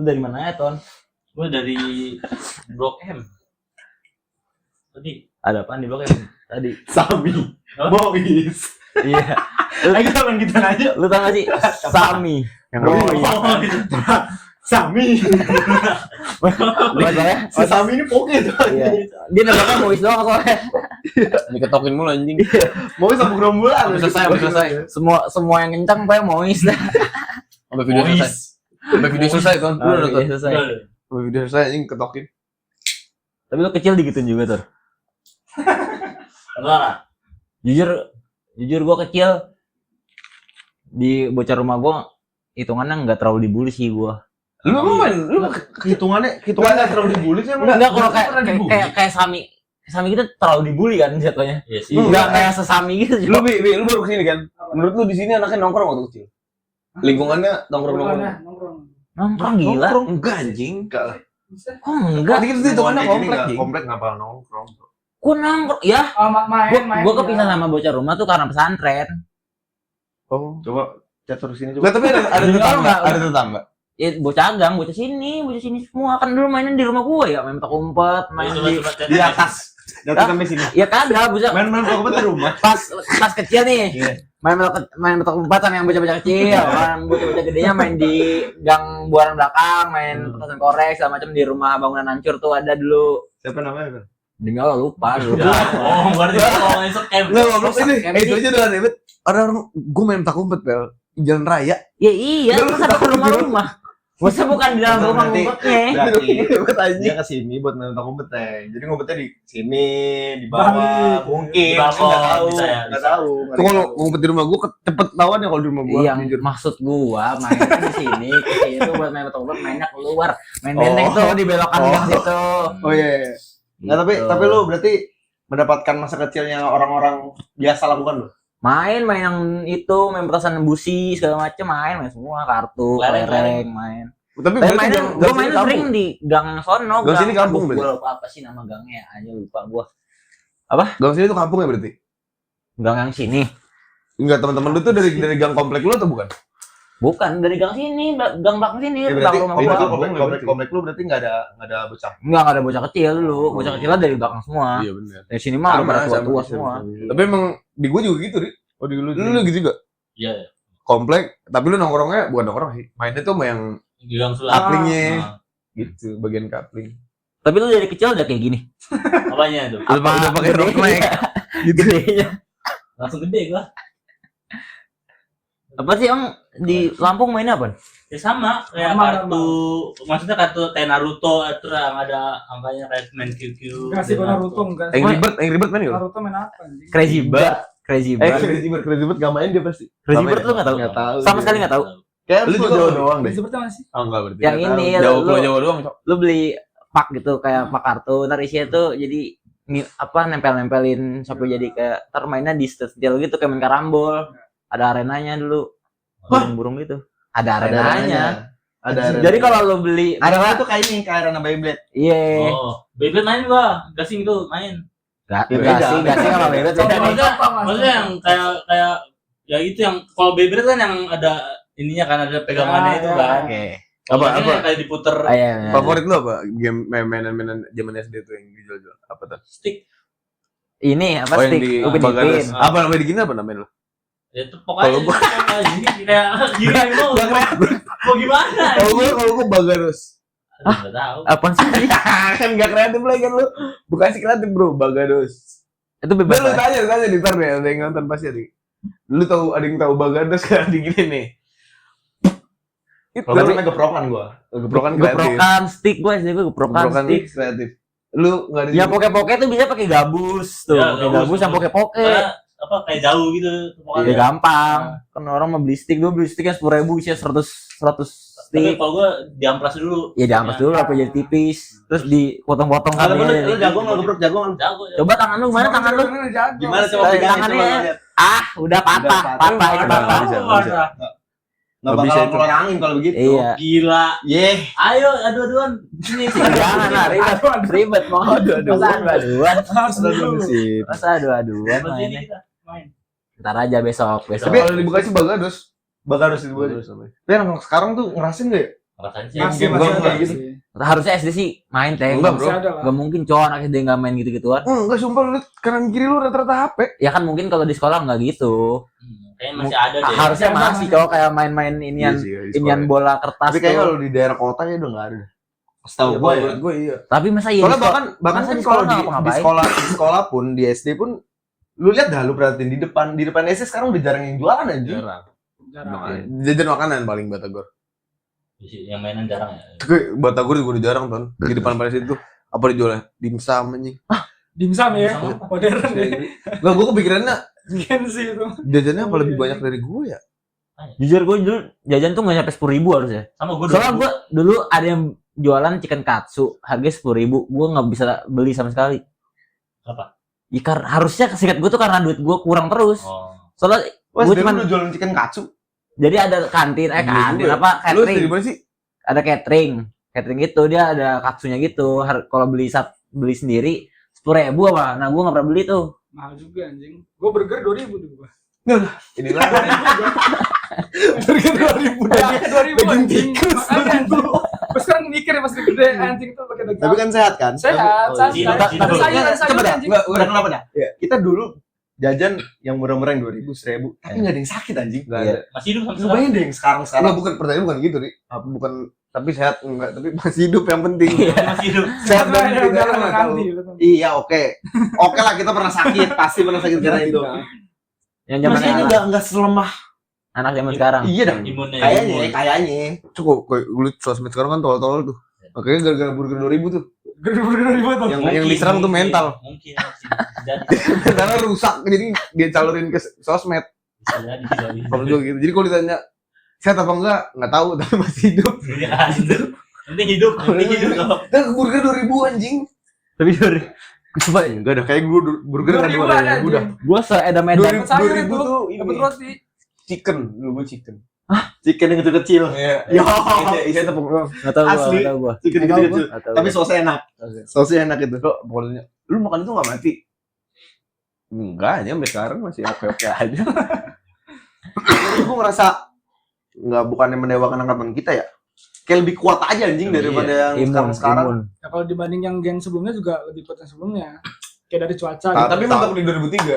dari mana ya, Ton? Gue dari Blok M. Tadi Ada apaan di Blok M tadi? Sami. Hah? Bois. Iya. Ayo kita main gitu aja. Lu tau gak sih? Sami. Oh, oh, gitu. Sami. Masalahnya Si Sami ini poke tuh. iya. Dia nembaknya Mois doang soalnya. Diketokin mulu anjing. Bois sama gerombolan. Sampai selesai. Semua yang kencang kayak Mois dah. Sampai video selesai. Sampai video selesai kan. Lu udah nonton? Selesai. Sampai video selesai anjing ketokin. Tapi lu kecil digituin juga, Tur. Enggak. Jujur gua kecil di bocah rumah gua hitungannya nggak terlalu dibully sih gua. Lu hitungannya nggak terlalu dibully sih emang. Enggak kalau kayak Sami kita terlalu dibully kan jatuhnya. Iya sih. Enggak kayak sesami gitu. lu lu baru kesini kan? Menurut lu di sini anaknya nongkrong waktu kecil? Lingkungannya nongkrong. Nongkrong gila. Enggak anjing. Enggak lah. Oh enggak. Tadi kita hitungannya komplek anjing. Komplek nggak bakal nongkrong. Gua nongkrong ya. Main. Gua kepisah sama bocah rumah tuh karena pesantren. Oh. Coba catur sini coba. Enggak, tapi ada tetangga, ada tetangga. Ya bocah gang, bocah sini semua kan dulu mainan di rumah gua ya, main petak umpet, main Di atas. Jatuh sampai sini. ya kagak bocah Main petak umpet di rumah. pas kecil nih. Iya. Main petak umpet sama yang bocah-bocah kecil, kan bocah-bocah gedenya main di gang buaran belakang, main petasan korek segala macam di rumah bangunan hancur tuh ada dulu. Siapa namanya? Demi Allah lupa dulu. Oh, berarti kalau masuk camp. Enggak, goblok ini. Kayak Itu aja udah ribet. Orang gua main petak umpet, Bel. Jalan raya. Ya iya, terus ada ke rumah. Masa bukan di dalam rumah ngumpetnya. Berarti dia kesini buat main petak umpet Jadi ngumpetnya di sini, di bawah, mungkin. Di balkon, Nggak tahu. bisa ya, Nggak bisa. tahu. Tuh kalau ngumpet di rumah gua cepet lawan ya kalau di rumah gua. Yang maksud gua main di sini, ke situ buat main petak umpet, mainnya keluar, main benteng tuh di belokan gang situ. Oh iya. Nah, tapi lu berarti mendapatkan masa kecilnya orang-orang biasa lakukan lo. Main yang itu, main petasan busi segala macem, main semua, kartu, kelereng, main. Tapi Tapi berarti gua main sering di gang sono. Gang sini kampung berarti? Gua lupa apa sih nama gangnya, aja lupa gua. gang sini tuh kampung ya berarti? Gang yang sini. Enggak, teman-teman lu tuh dari gang komplek lu atau bukan? Bukan dari gang sini, gang belakang sini, Berarti belakang rumah gua. komplek lu berarti nggak ada bocah. Enggak ada bocah kecil dulu, bocah kecilnya dari belakang semua. Iya benar. Dari sini mah udah pada tua-tua semua. Tapi emang di gua juga gitu, Ri. Oh di lu. Lu gitu juga. Iya. Komplek, tapi lu nongkrongnya bukan nongkrong sih. Mainnya tuh sama yang Di gang sulap. kaplingnya. Nah, Gitu, bagian kapling. Tapi lu dari kecil udah kayak gini. apanya itu? Udah pakai rok naik. Gitu gedenya. Langsung gede gua. Apa sih Om di Lampung mainnya apa? Ya sama kayak Sama, kartu, maksudnya kartu kayak Naruto itu yang ada angkanya kayak main QQ. Enggak sih, Naruto enggak. Angry Bird main enggak? Naruto main apa anjing? Crazy Bird. Crazy Bird. Crazy Bird gak main dia pasti. Crazy Sama Bird ya? lu enggak tahu? Nggak tahu. Sama sekali enggak tahu. Kayak Lu juga Jawa doang deh. Seperti mana sih? Oh enggak berarti. Yang Nggak ini tahu. Jawa lu- Pulau Jawa doang, Cok. Lu beli pak gitu kayak pak kartu, ntar isinya tuh jadi apa nempel-nempelin sampai jadi kayak ntar mainnya di setel gitu kayak main karambol. Ada arenanya dulu. Burung-burung gitu. Ada arenanya. Ada. Jadi kalau lu beli ada tuh kayak ini kayak arena Beyblade. iya. Oh, Beyblade main gua, gasing itu main. Enggak beda. sih sama Beyblade beda nih. Maksudnya yang kayak ya itu yang kalau Beyblade kan yang ada ininya kan ada pegangannya itu kan. Oke. Kalau Apa- ini apa? yang kayak diputer Iya. Favorit lu apa? Game mainan zaman SD tuh yang dijual-jual. Apa tuh? stick. Ini apa Oh, yang stick? di Upin Bagadas. Ipin. Apa namanya di gini apa namanya lu? Ya itu pokoknya Kalau gua- kayak gini kayak gini itu mau gimana? Kalau gua Bagadas. Enggak tahu. Apaan sih tadi? Kan enggak kreatif lagi kan lu. Bukan sih kreatif, Bro. Bagadas. Itu bebas. Lu Lah. tanya di ntar deh, ada yang nonton pasti ada. Lu tahu ada yang tahu Bagadas kan di gini nih. Itu Kalau namanya geprokan gua. geprokan kreatif. Geprokan stick gua SD gua geprokan Geprokan stick. kreatif. Lu enggak ada Ya poke-poke tuh bisa pakai gabus tuh. Ya, Pakai gabus, gabus yang gabus. poke-poke. Karena apa kayak jauh gitu Ya pokoknya. gampang. Kan orang mau beli stick, gua beli sticknya 10.000 isinya 100 Tapi stick. kalau gua diamplas dulu. Ya diampas dulu sampai jadi tipis. Terus dipotong-potong Kalau kan. lu jago nggak geprok jago nggak? Jago. Coba tangan lu mana tangan lu? Gimana coba Tangannya- pegangin coba lihat. Ah, udah patah. patah. Patah itu Nggak patah. bisa. Nggak Nggak bisa bakal itu. keluar angin kalau begitu. Iya. Gila. Yeh. Ayo adu-aduan. Sini sini. Jangan lah ribet mau Adu-aduan. masa adu-aduan Harus dulu. masa adu-aduan Sini mainnya. kita main. Ntar aja besok Tapi kalau dibuka sih Bagadas. Bagados itu. Bagadas namanya. Tapi yang sekarang tuh ngerasin nggak ya? Rasanya sih. Masih Gua ada enggak gitu. Harusnya SD sih main teh. Enggak, bro. Masih ada lah. Gak mungkin cowok anak SD nggak main gitu-gituan. Enggak, sumpah lu liat kanan kiri lu rata-rata HP. Ya kan mungkin kalau di sekolah nggak gitu. Kayaknya masih ada deh. Harusnya Ada, masih ada. cowok kayak main-main inian inian bola kertas Tapi kayaknya tuh. kalau di daerah kota ya udah nggak ada. Setahu Iya, gua ya. menurut gua iya. Tapi masa iya Soalnya di sekolah- bahkan masa kan di kalau sekolah nggak di ngapa-ngapain? sekolah pun di SD pun lu lihat dah lu perhatiin di depan SD sekarang udah jarang yang jualan anjing. Jarang. Jarang. Jajan makanan paling Batagor. Yang mainan jarang ya. Kayak Batagor juga udah jarang ton. Di depan pada situ apa dijual? Dimsum anjing. Dimsum ya, Dimsum. modern ya. Enggak, gua kepikirannya Gen Z itu. jajannya apa lebih banyak dari gua ya? Jujur gue dulu jajan tuh nggak nyampe 10.000 harusnya. Sama gue Soalnya gue dulu ada yang jualan chicken katsu harganya 10.000, gue nggak bisa beli sama sekali. Apa? Ya, harusnya singkat gue tuh karena duit gue kurang terus. Oh. Soalnya Wah, Gua SD cuman- lu jualan chicken katsu. jadi ada kantin, kantin Iya, apa Lu catering, dari mana sih? ada catering itu dia ada katsunya gitu. Kalau beli sendiri 10.000 apa? Nah gue nggak pernah beli tuh. Mahal juga anjing. Gue burger 2.000 tuh gua. Inilah. Burger 2.000 anjing. Makanya anjing. Gue sekarang mikir ya pas gede anjing tuh pakai daging. Tapi kan sehat kan? sehat, Oh, sehat. iya, Tapi iya. Coba dah, anjing. udah kenapa dah? Iya. Kita dulu jajan yang murah-murah yang 2.000, 1.000, tapi nggak ada yang sakit anjing. Enggak Iya. ada. Masih hidup sampai Lu sekarang. bayangin deh yang sekarang Enggak, bukan pertanyaan bukan gitu, Ri. Bukan tapi sehat enggak, tapi masih hidup yang penting. Masih hidup. sehat dan Udah tidak lama nggak nanti. tahu. Iya, oke. Oke lah, kita pernah sakit, pasti pernah sakit karena itu. Yang zaman Masih ini nggak selemah. anak zaman sekarang. Iya dah. Imunnya. Kayaknya. Cukup kayak lu sosmed sekarang kan tol-tol tuh. Makanya gara-gara burger 2.000 tuh. Burger 2.000 tuh. Yang diserang tuh mental. Mungkin. Bisa Karena rusak jadi dia calurin ke sosmed. jadi. Kalau gue gitu. Jadi kalau ditanya sehat apa enggak tahu tapi masih hidup. Iya, hidup. Penting hidup. Penting hidup kok. Dan burger 2.000 anjing. Tapi sorry, coba Enggak ada kayak gue burger nggak 2.000 dua ada ribu dah. anjing. gue seedamedan. Dapat sayur 2.000 itu. tuh Dapat ini. roti. Chicken, dulu gue chicken. Chicken yang kecil-kecil. Iya. Yo, Isinya tepung doang. Nggak tahu gue, Asli. nggak tahu gue. chicken Nggak tahu kecil-kecil. Nggak tahu Tapi gua. sosnya enak. Sosnya enak itu. Kok pokoknya lu makan itu enggak mati? Enggak, aja sampai sekarang masih oke-oke aja. Tapi gue ngerasa nggak bukannya mendewakan angkatan kita ya. Kayak lebih kuat aja anjing daripada yang sekarang. Imun. Ya, kalau dibanding yang gen sebelumnya juga lebih kuat yang sebelumnya. Kayak dari cuaca Ah, gitu. Tapi mantap di 2003.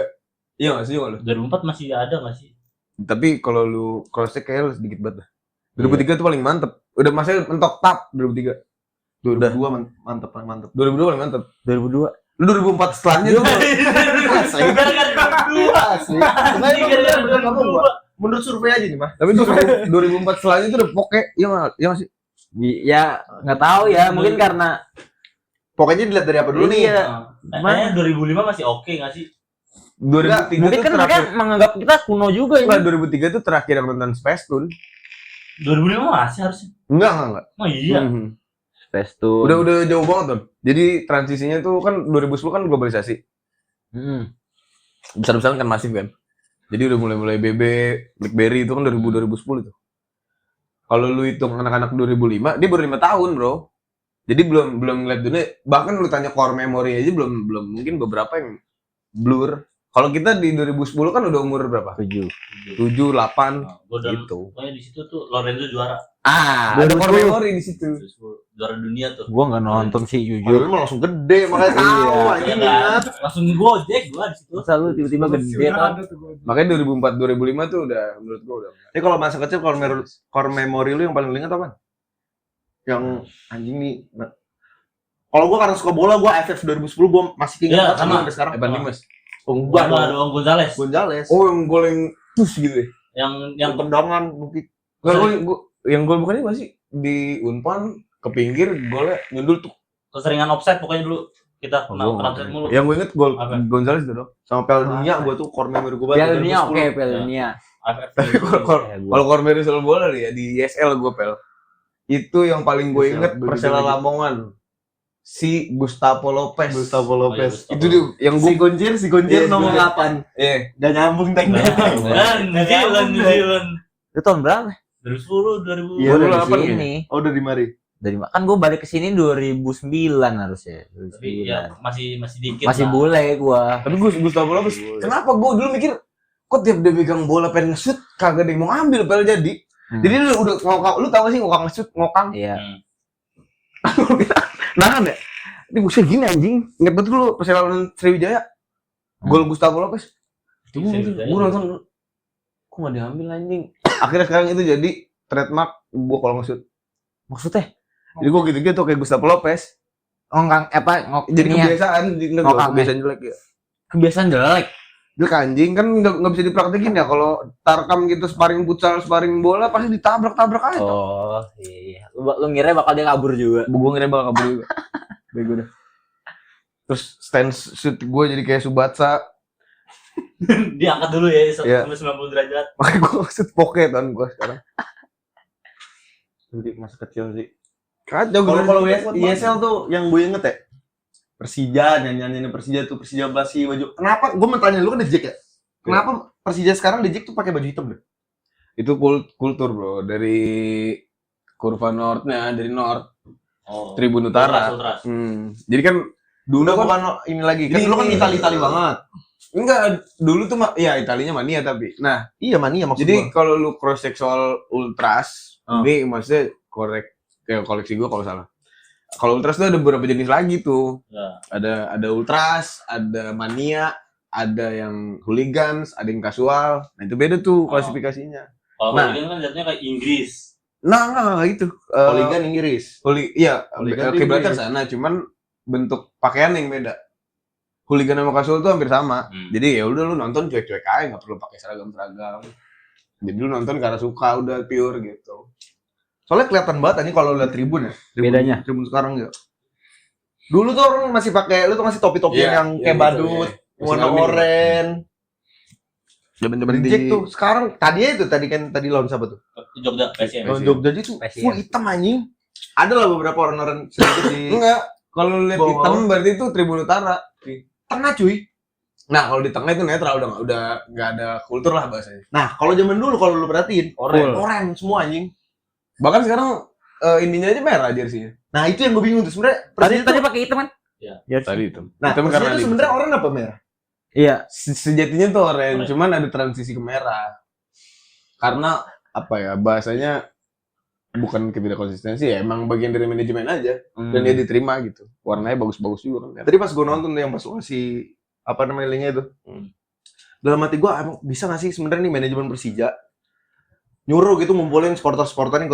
Iya enggak sih, lu? 2004 masih ada nggak sih? Tapi kalau lu cross-check kayaknya lu sedikit banget dah. 2003 tuh paling mantep. Udah masanya mentok top 2003. Tuh udah. 2002 mantep paling mantep. 2002 paling mantep. 2002. Lu 2004 setelahnya tuh Asli. Asli. Menurut survei aja nih, Mah. tapi tuh 2004 setelahnya tuh udah poke. Iya enggak? Iya enggak sih? Ya nggak tahu ya, mungkin karena Pokoknya dilihat dari apa dulu nih. Iya. Kayaknya 2005 masih oke nggak sih? 2003 mungkin tuh kan mereka terakhir. menganggap kita kuno juga ya. Enggak, 2003 tuh terakhir yang nonton Space Tune. 2005 masih harusnya. Enggak. Oh iya. Space Tune. Udah jauh banget tuh. Jadi transisinya tuh kan 2010 kan globalisasi. Besar-besaran kan masif kan. Jadi udah mulai BB, BlackBerry itu kan 2010 tuh. Kalau lu hitung anak-anak 2005, dia baru 5 tahun, Bro. Jadi belum ngeliat dunia. Bahkan lu tanya core memory aja belum mungkin beberapa yang blur. Kalau kita di 2010 kan udah umur berapa? 7. 7, 8 Gue udah gitu. pokoknya di situ tuh Lorenzo juara. Ada core memory di situ. Juara dunia tuh. Gua nggak nonton sih Kalau jujur. mah langsung gede makanya tahu Iya. anjing Iya ingat. kan? Langsung gojek gua di situ. Masa lu tiba-tiba gede Udah kan? ada tuh gua. Makanya 2004 2005 tuh udah menurut gua udah. Tapi kalau masa kecil core memory lu yang paling lu ingat apa? Yang anjing nih. Nah. Kalau gua karena suka bola, gua AFF 2010 gua masih ingat Iya, banget sama. sampai sekarang. Evan Dimas. Oh, enggak Gua dong. doang Gonzales. Gonzales. Oh, yang gol yang tus gitu ya. Yang Yang tendangan mungkin. Enggak, gua yang gol bukannya masih di Unpan ke pinggir golnya nyundul tuh. keseringan offside pokoknya dulu kita pernah offside mulu. Yang gue inget gol Apa? Gonzales itu dong. Sama Piala Dunia gua tuh core memory gua banget. Piala Dunia 2010. oke, Piala Ya. Dunia. AFF. Kalau Cormery soal bola nih ya di ISL gue pel. Itu yang paling gue inget ISL, Persela begitu. Lamongan. Si Gustavo Lopez. Gustavo Lopez. Itu tuh yang Si gue Gonjir Iya, nomor Gonjir. 8. eh Gak nyambung tank. New Zealand. Itu tahun berapa? 2010, 2000. Iya, Gua udah dari delapan sini. Oh, udah di mari. Dari kan gue balik ke sini 2009 harusnya. Tapi ya 2009. masih dikit. Masih lah. bule gua. tapi Gustavo Lopez kenapa gue dulu mikir kok tiap dia megang bola pengen nge-shoot kagak ada yang mau ambil pel jadi Jadi lu udah ngokang, lu tau gak sih ngokang ngesut, ngokang? Iya. Nah kan ya? Ini buset gini anjing. Ingat betul lu pas lawan Sriwijaya. Gol Gustavo Lopez. Itu Sriwijaya. gue nonton, kok gak diambil anjing. Akhirnya sekarang itu jadi trademark gue kalau ngesut. Maksudnya Jadi gue gitu-gitu kayak Gustavo Lopez. ngokang Jadi ini ya, kebiasaan, ngokang, kebiasaan jelek ya. kebiasaan jelek. Jelek anjing kan nggak bisa dipraktekin ya. Kalau tarkam gitu sparring futsal, sparring bola pasti ditabrak-tabrak aja. Oh, iya. Lu ngira bakal dia kabur juga. Gue ngira bakal kabur juga. Bego dah. Terus stance shoot gue jadi kayak Subatsa. Diangkat dulu ya Iya. sampai 90 derajat. Makanya gue shoot pocket kan gue sekarang. Jadi masa kecil sih. Kacau Kalau gue. ISL tuh yang gue inget ya, Persija, nyanyian Persija tuh, Persija basi baju. Kenapa? Gue mau tanya lu kan Dejek ya. Kenapa Persija sekarang Dejek tuh pakai baju hitam deh? Itu kultur bro. Dari kurva northnya, dari north. Oh. Tribun Utara. Ultras. Jadi kan dulu Udah kan bukan ini lagi. Kan Ini- dulu kan Itali banget. enggak dulu tuh ya Italinya mania tapi. Nah, Iya mania maksud jadi gua. kalau lu cross check soal ultras, Oh. ini maksudnya koleksi gua kalau salah. Kalau ultras tuh ada beberapa jenis lagi tuh. Ya. Ada ultras, ada mania, ada yang hooligans, ada yang kasual. Nah, itu beda tuh klasifikasinya. Kalau Nah. hooligan kan jatuhnya kayak Inggris. Nah, enggak gitu. Hooligan Inggris. Iya, Hooligan di kiblatnya Inggris. sana, cuman bentuk pakaian yang beda. Hooligan sama kasual tuh hampir sama. Jadi ya udah lu nonton cuek-cuek aja, nggak perlu pakai seragam-seragam. Jadi lu nonton karena suka udah pure gitu. Soalnya kelihatan banget ini kalau lihat tribun ya. Bedanya. Tribun sekarang ya. Dulu tuh orang masih pakai, lu tuh masih topi-topi Iya, yang iya kayak gitu, badut, iya. warna Masih alami. oranye. Jaman-jaman di Dejek tuh sekarang tadi lawan siapa tuh? Jogja PSM. Lawan Jogja itu PSM. full hitam anjing. Ada lah beberapa orang sedikit di enggak. Kalau lu lihat Bawah. hitam berarti itu Tribun Utara. tengah cuy. Nah, kalau di tengah itu netral udah nggak ada kultur lah bahasanya. Nah, kalau zaman dulu kalau lu perhatiin, oranye semua anjing. Bahkan sekarang ininya aja merah jersey-nya. Nah, itu yang gue bingung tuh sebenarnya. Tadi Persija tuh- pakai hitam kan? Iya. Ya. Tadi hitam. Nah, Hitam Persija tuh di- sebenarnya oranye apa merah? Iya. Sejatinya tuh orange, Orange. cuman ada transisi ke merah. Karena apa ya, bahasanya bukan ketidak konsistensi ya, emang bagian dari manajemen aja dan dia diterima gitu. Warnanya bagus-bagus juga kan. Tadi pas gue nonton tuh yang pas ngasih apa namanya linknya itu. Dalam hati gue, emang bisa gak sih sebenarnya nih manajemen Persija nyuruh gitu ngumpulin supporter-supporter nih,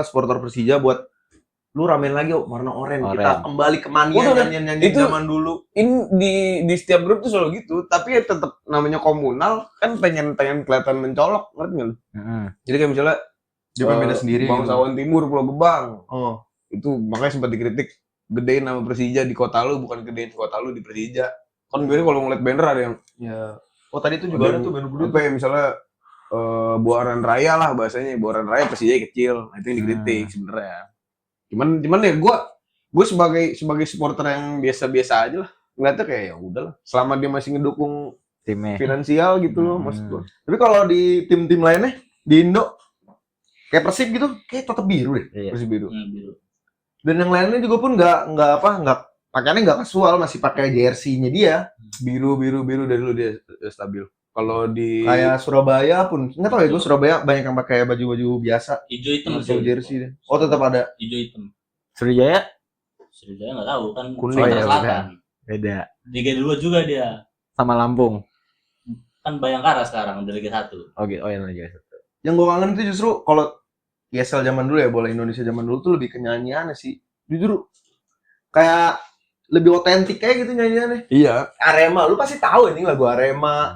supporter Persija buat lu ramein lagi warna oranye. Kita kembali ke mania Udah, nyanyian itu- zaman dulu. Ini di setiap grup tuh selalu gitu, tapi ya tetap namanya komunal kan pengen kelihatan mencolok, ngerti nggak lu? Jadi kayak misalnya Dia beda sendiri. Bangsawan Timur Pulau Gebang Oh, itu makanya sempat dikritik gedein nama Persija di kota lu, bukan gedein kota lu di Persija. Kan biasanya kalau ngeliat banner ada yang ya. Oh tadi itu juga ada tuh banner gede. apa ya, misalnya Buaran Raya lah bahasanya, Buaran Raya Persija kecil. Nah, itu yang dikritik sebenarnya. Cuman ya gue sebagai supporter yang biasa-biasa aja lah, ngeliatnya kayak ya udahlah, selama dia masih ngedukung Timnya. finansial gitu loh maksud gue. Tapi kalau di tim-tim lainnya di Indo kayak Persib gitu, kayak tetap biru deh. Iya. Persib biru. Biru. Dan yang lainnya juga pun nggak pakaiannya nggak kasual, masih pakai jersey-nya dia. Biru dari dulu dia stabil. Kalau di Kayak Surabaya pun, nggak tahu ya gue Surabaya banyak yang pakai baju-baju biasa, Hijau hitam atau jersey deh. Oh tetap ada. Hijau hitam. Sriwijaya Sriwijaya nggak tahu kan. Kuning. Sumatera Oh, iya, Selatan. beda. Liga 2 juga dia. Sama Lampung. Kan Bayangkara sekarang di Liga 1. Oke, oh yang lagi. Yang gue kangen itu justru kalau ISL zaman dulu ya, bola Indonesia zaman dulu tuh lebih ke nyanyiannya sih. Jujur kayak lebih otentik kayak gitu nyanyiannya. iya, Arema, lu pasti tahu ini lagu Arema.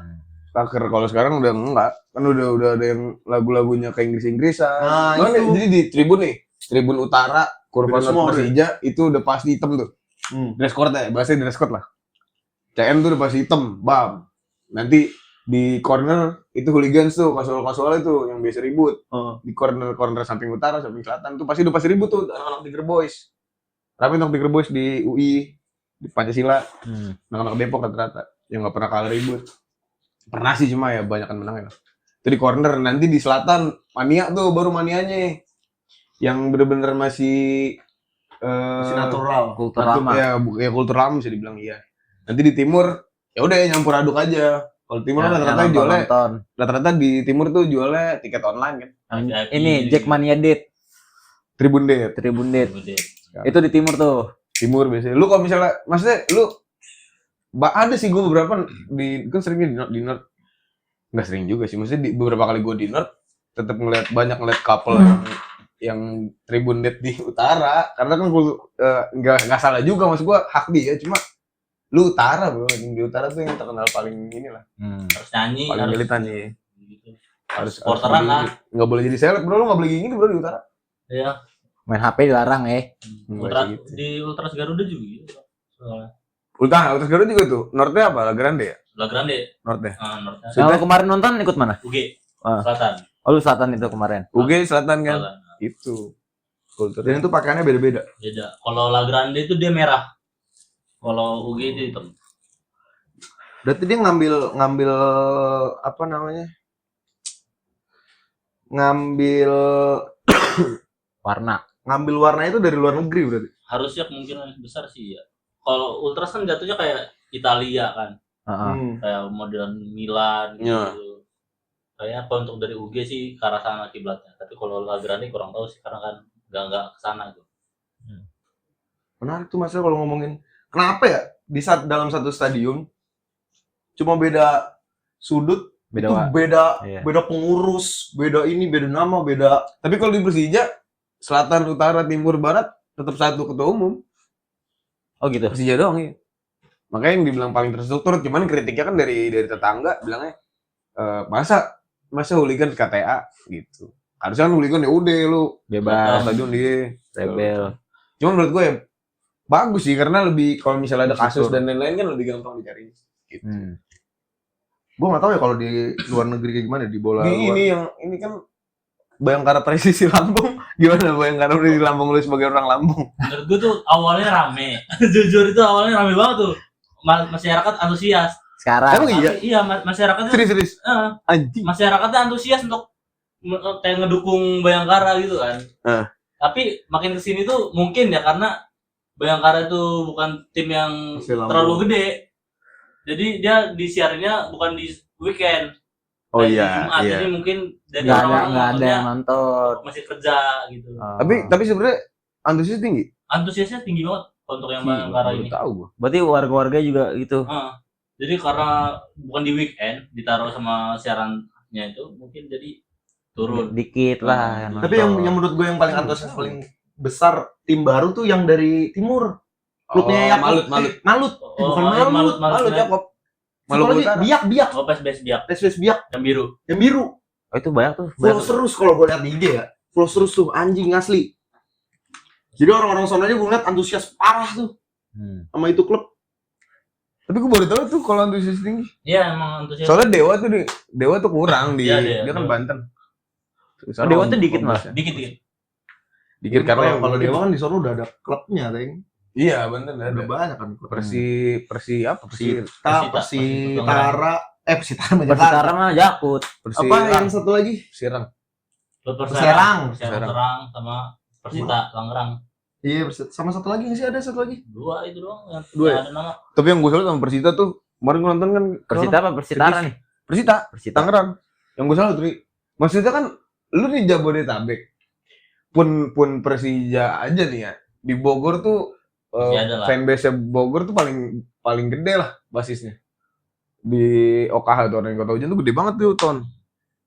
taker. Kalau sekarang udah enggak. Kan udah ada yang lagu-lagunya kayak Inggris-Inggrisan. Nah, Kan itu. jadi di tribun nih, Tribun Utara, Kurva Beda semua, Persija itu udah pasti hitam tuh. Dress code ya, bahasanya dress code lah. CN tuh udah pasti hitam, bam. Nanti di corner itu hooligans tuh, kasual-kasual itu yang biasa ribut. Di corner samping utara, samping selatan tuh udah pasti ribut tuh anak-anak Tiger Boys. Tapi anak Tiger Boys di UI, di Pancasila, anak-anak Depok rata-rata yang nggak pernah kalah ribut. Pernah sih cuma ya banyakan menangnya lah. Itu di corner, nanti di selatan mania tuh baru manianya. Yang bener-bener masih Masih natural. Kultur Betul, lama. ya kultur lama bisa dibilang iya. Nanti di timur ya udah nyampur aduk aja. Kalau timur Yang rata-rata nonton, jualnya, nonton. rata-rata di timur tuh jualnya tiket online kan. Yang VIP. ini Jackmania Date, Tribun Date. Tribun Date. Gede. Itu di timur tuh. Timur biasanya. Lu kalau misalnya, maksudnya lu ada sih gue beberapa di kan seringnya di Nord. Nggak sering juga sih. Maksudnya beberapa kali gue di Nord tetap banyak ngeliat couple yang Tribun Date di utara. Karena kan gue nggak salah juga, maksud gue hak dia. Cuma lu utara bro, yang di utara tuh yang terkenal paling inilah, Harus nyanyi, paling harus militan nih. gitu. Harus Supporteran lah. nggak boleh jadi seleb bro, lu nggak boleh gini bro di utara. Iya. Main HP dilarang Ultra, gitu. di Ultras Garuda juga gitu. Soalnya. Ultras Garut juga tuh. Northnya apa? La Grande ya? La Grande. Northnya. Northnya. Yang lu kemarin nonton ikut mana? UG. Ah. Selatan. Oh lu selatan itu kemarin. UG Selatan kan? Selatan. Itu. Kultur. Dan itu pakaiannya beda-beda. Beda. Kalau La Grande itu dia merah. Kalau UG itu hitam. Berarti dia ngambil apa namanya? Ngambil Warna. itu dari luar negeri berarti. Harusnya kemungkinan besar sih ya. Kalau Ultras kan jatuhnya kayak Italia kan. Heeh. Kayak modern Milan gitu. Ya. Kayaknya apa untuk dari UG sih ke arah sana kiblatnya. Tapi kalau La Grande kurang tahu sih karena kan nggak ke sana gitu. Menarik tuh masalah kalau ngomongin kenapa ya di dalam satu stadion cuma beda sudut Beda itu wa- iya. beda pengurus, beda ini, beda nama, beda. Tapi kalau di Persija, Selatan, Utara, Timur, Barat tetap satu ketua umum. Oh gitu. Persija doang ya. Makanya yang dibilang paling terstruktur, cuman kritiknya kan dari tetangga bilangnya masa hooligan KTA gitu. Harusnya kan hooligan ya udah lu Bebas. stadion dia Rebel. Cuman menurut gue ya bagus sih karena lebih kalau misalnya ada kasus Bersyukur. dan lain-lain kan lebih gampang dicari. Gitu. Gue nggak tahu ya kalau di luar negeri kayak gimana di bola Di luar. ini kan Bayangkara Presisi Lampung gimana Bayangkara Presisi Lampung lu sebagai orang Lampung? Menurut gue tuh awalnya rame. Jujur itu awalnya rame banget tuh. Masyarakat antusias. Sekarang. Emang iya? Iya, masyarakat tuh Serius. anjing. Masyarakatnya antusias untuk kayak ngedukung Bayangkara gitu kan. Tapi makin kesini tuh mungkin ya karena Bayangkara itu bukan tim yang Masih Lampung. terlalu gede. Jadi dia disiarinnya bukan di weekend. Oh Kayak di iya, Jumat. iya. Jadi mungkin dari Nggak ada orang-orang nggak ada nontonnya yang nonton. masih kerja gitu. Oh. Tapi sebenarnya antusias tinggi. Antusiasnya tinggi banget untuk yang Bayangkara Baru ini. tahu gua. Berarti warga-warga juga gitu. Jadi karena bukan di weekend ditaruh sama siarannya itu mungkin jadi turun. Dikit lah. yang Tapi nonton. yang menurut gue yang paling antusias paling besar tim baru tuh yang dari timur. Klubnya Yakob. Malut. Bukan iya, Malut. Malut Yakob. Satu Maluku lagi Utara. biak. Oh, PSBS Biak PSBS biak yang biru. yang biru. Oh itu banyak tuh. Flow Banyak. terus kalau gue lihat di IG ya. Flow terus tuh anjing asli. Jadi orang-orang sononya gue lihat antusias parah tuh sama itu klub. Tapi gua baru tahu tuh kalau antusias tinggi. Iya, emang antusias. Soalnya Dewa tuh kurang di Iya, dia kan Dewa. Banten. Oh, Dewa tuh dikit malah. Dikit. Dikit karena Kalau Dewa kan di sono udah ada klubnya, Teng. Iya, Banten Udah ada. banyak kan klub. Persi apa? Persitara Persitara Jakarta. mah Jakut. Apa yang satu lagi? Persirang. Klub Serang. Serang sama Persita Tangerang. Iya, sama satu lagi nggak sih, ada satu lagi. Dua itu doang yang Dua ya? ada nama. Tapi yang gue salut sama Persita tuh kemarin gue nonton kan Persita apa Persitara nih? Persita Persita. Tangerang. Yang gue salut Tri. Maksudnya kan lu di Jabodetabek pun Persija aja nih ya. Di Bogor tuh Masih ada lah. fanbase Bogor tuh paling gede lah basisnya. Di OKH tuh orang Kota Hujan tuh gede banget tuh Ton.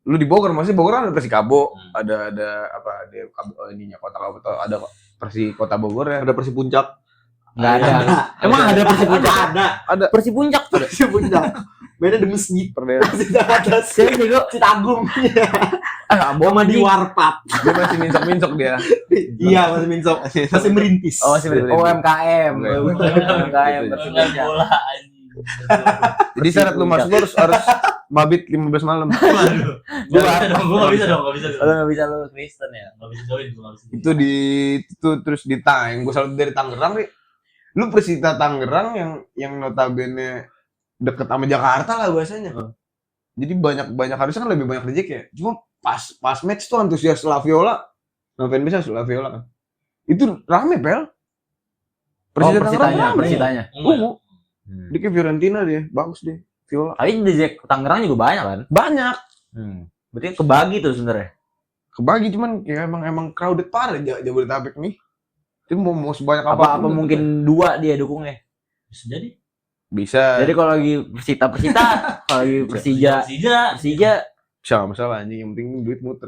Lu di Bogor masih Bogor kan ada Persikabo, ada apa ada ininya Kota Kabupaten, ada Persi Kota Bogor ya. Ada Persi Puncak. Nggak ada. Emang ada Persipuncak? Ada. Persipuncak. Persi Puncak. Beda di masjid. Perdana. Di atas. Saya juga Citagung. sama Di Warpat. Dia masih mincok-mincok dia. Iya, masih mincok. Masih merintis. Oh masih UMKM. UMKM Main Persipura. bola anjing. Jadi syarat lu masuk lu harus mabit 15 malam. Gua enggak bisa dong. Lu nggak bisa lu Kristen ya? Enggak bisa join gua enggak bisa. Itu terus di Tangerang. Gue selalu dari Tangerang nih. Lu Persita Tangerang yang notabene deket sama Jakarta lah bahasanya. Jadi banyak harusnya kan lebih banyak reject ya. Cuma pas match tuh antusias La Viola. Nah, fanbase La Viola kan. Itu rame pel. Oh Persitanya. Persitanya. Enggak. Di Fiorentina dia, bagus deh. Viola. Tapi di Jack Tangerang juga banyak kan? Banyak. Berarti kebagi tuh sebenarnya. Kebagi cuman ya emang crowded parah Jabodetabek nih. Itu mau sebanyak Apa apapun mungkin 2 dia dukungnya? Bisa jadi. bisa. Jadi kalau lagi Persita, kalau lagi Persija Bisa nggak masalah anjing, yang penting duit muter.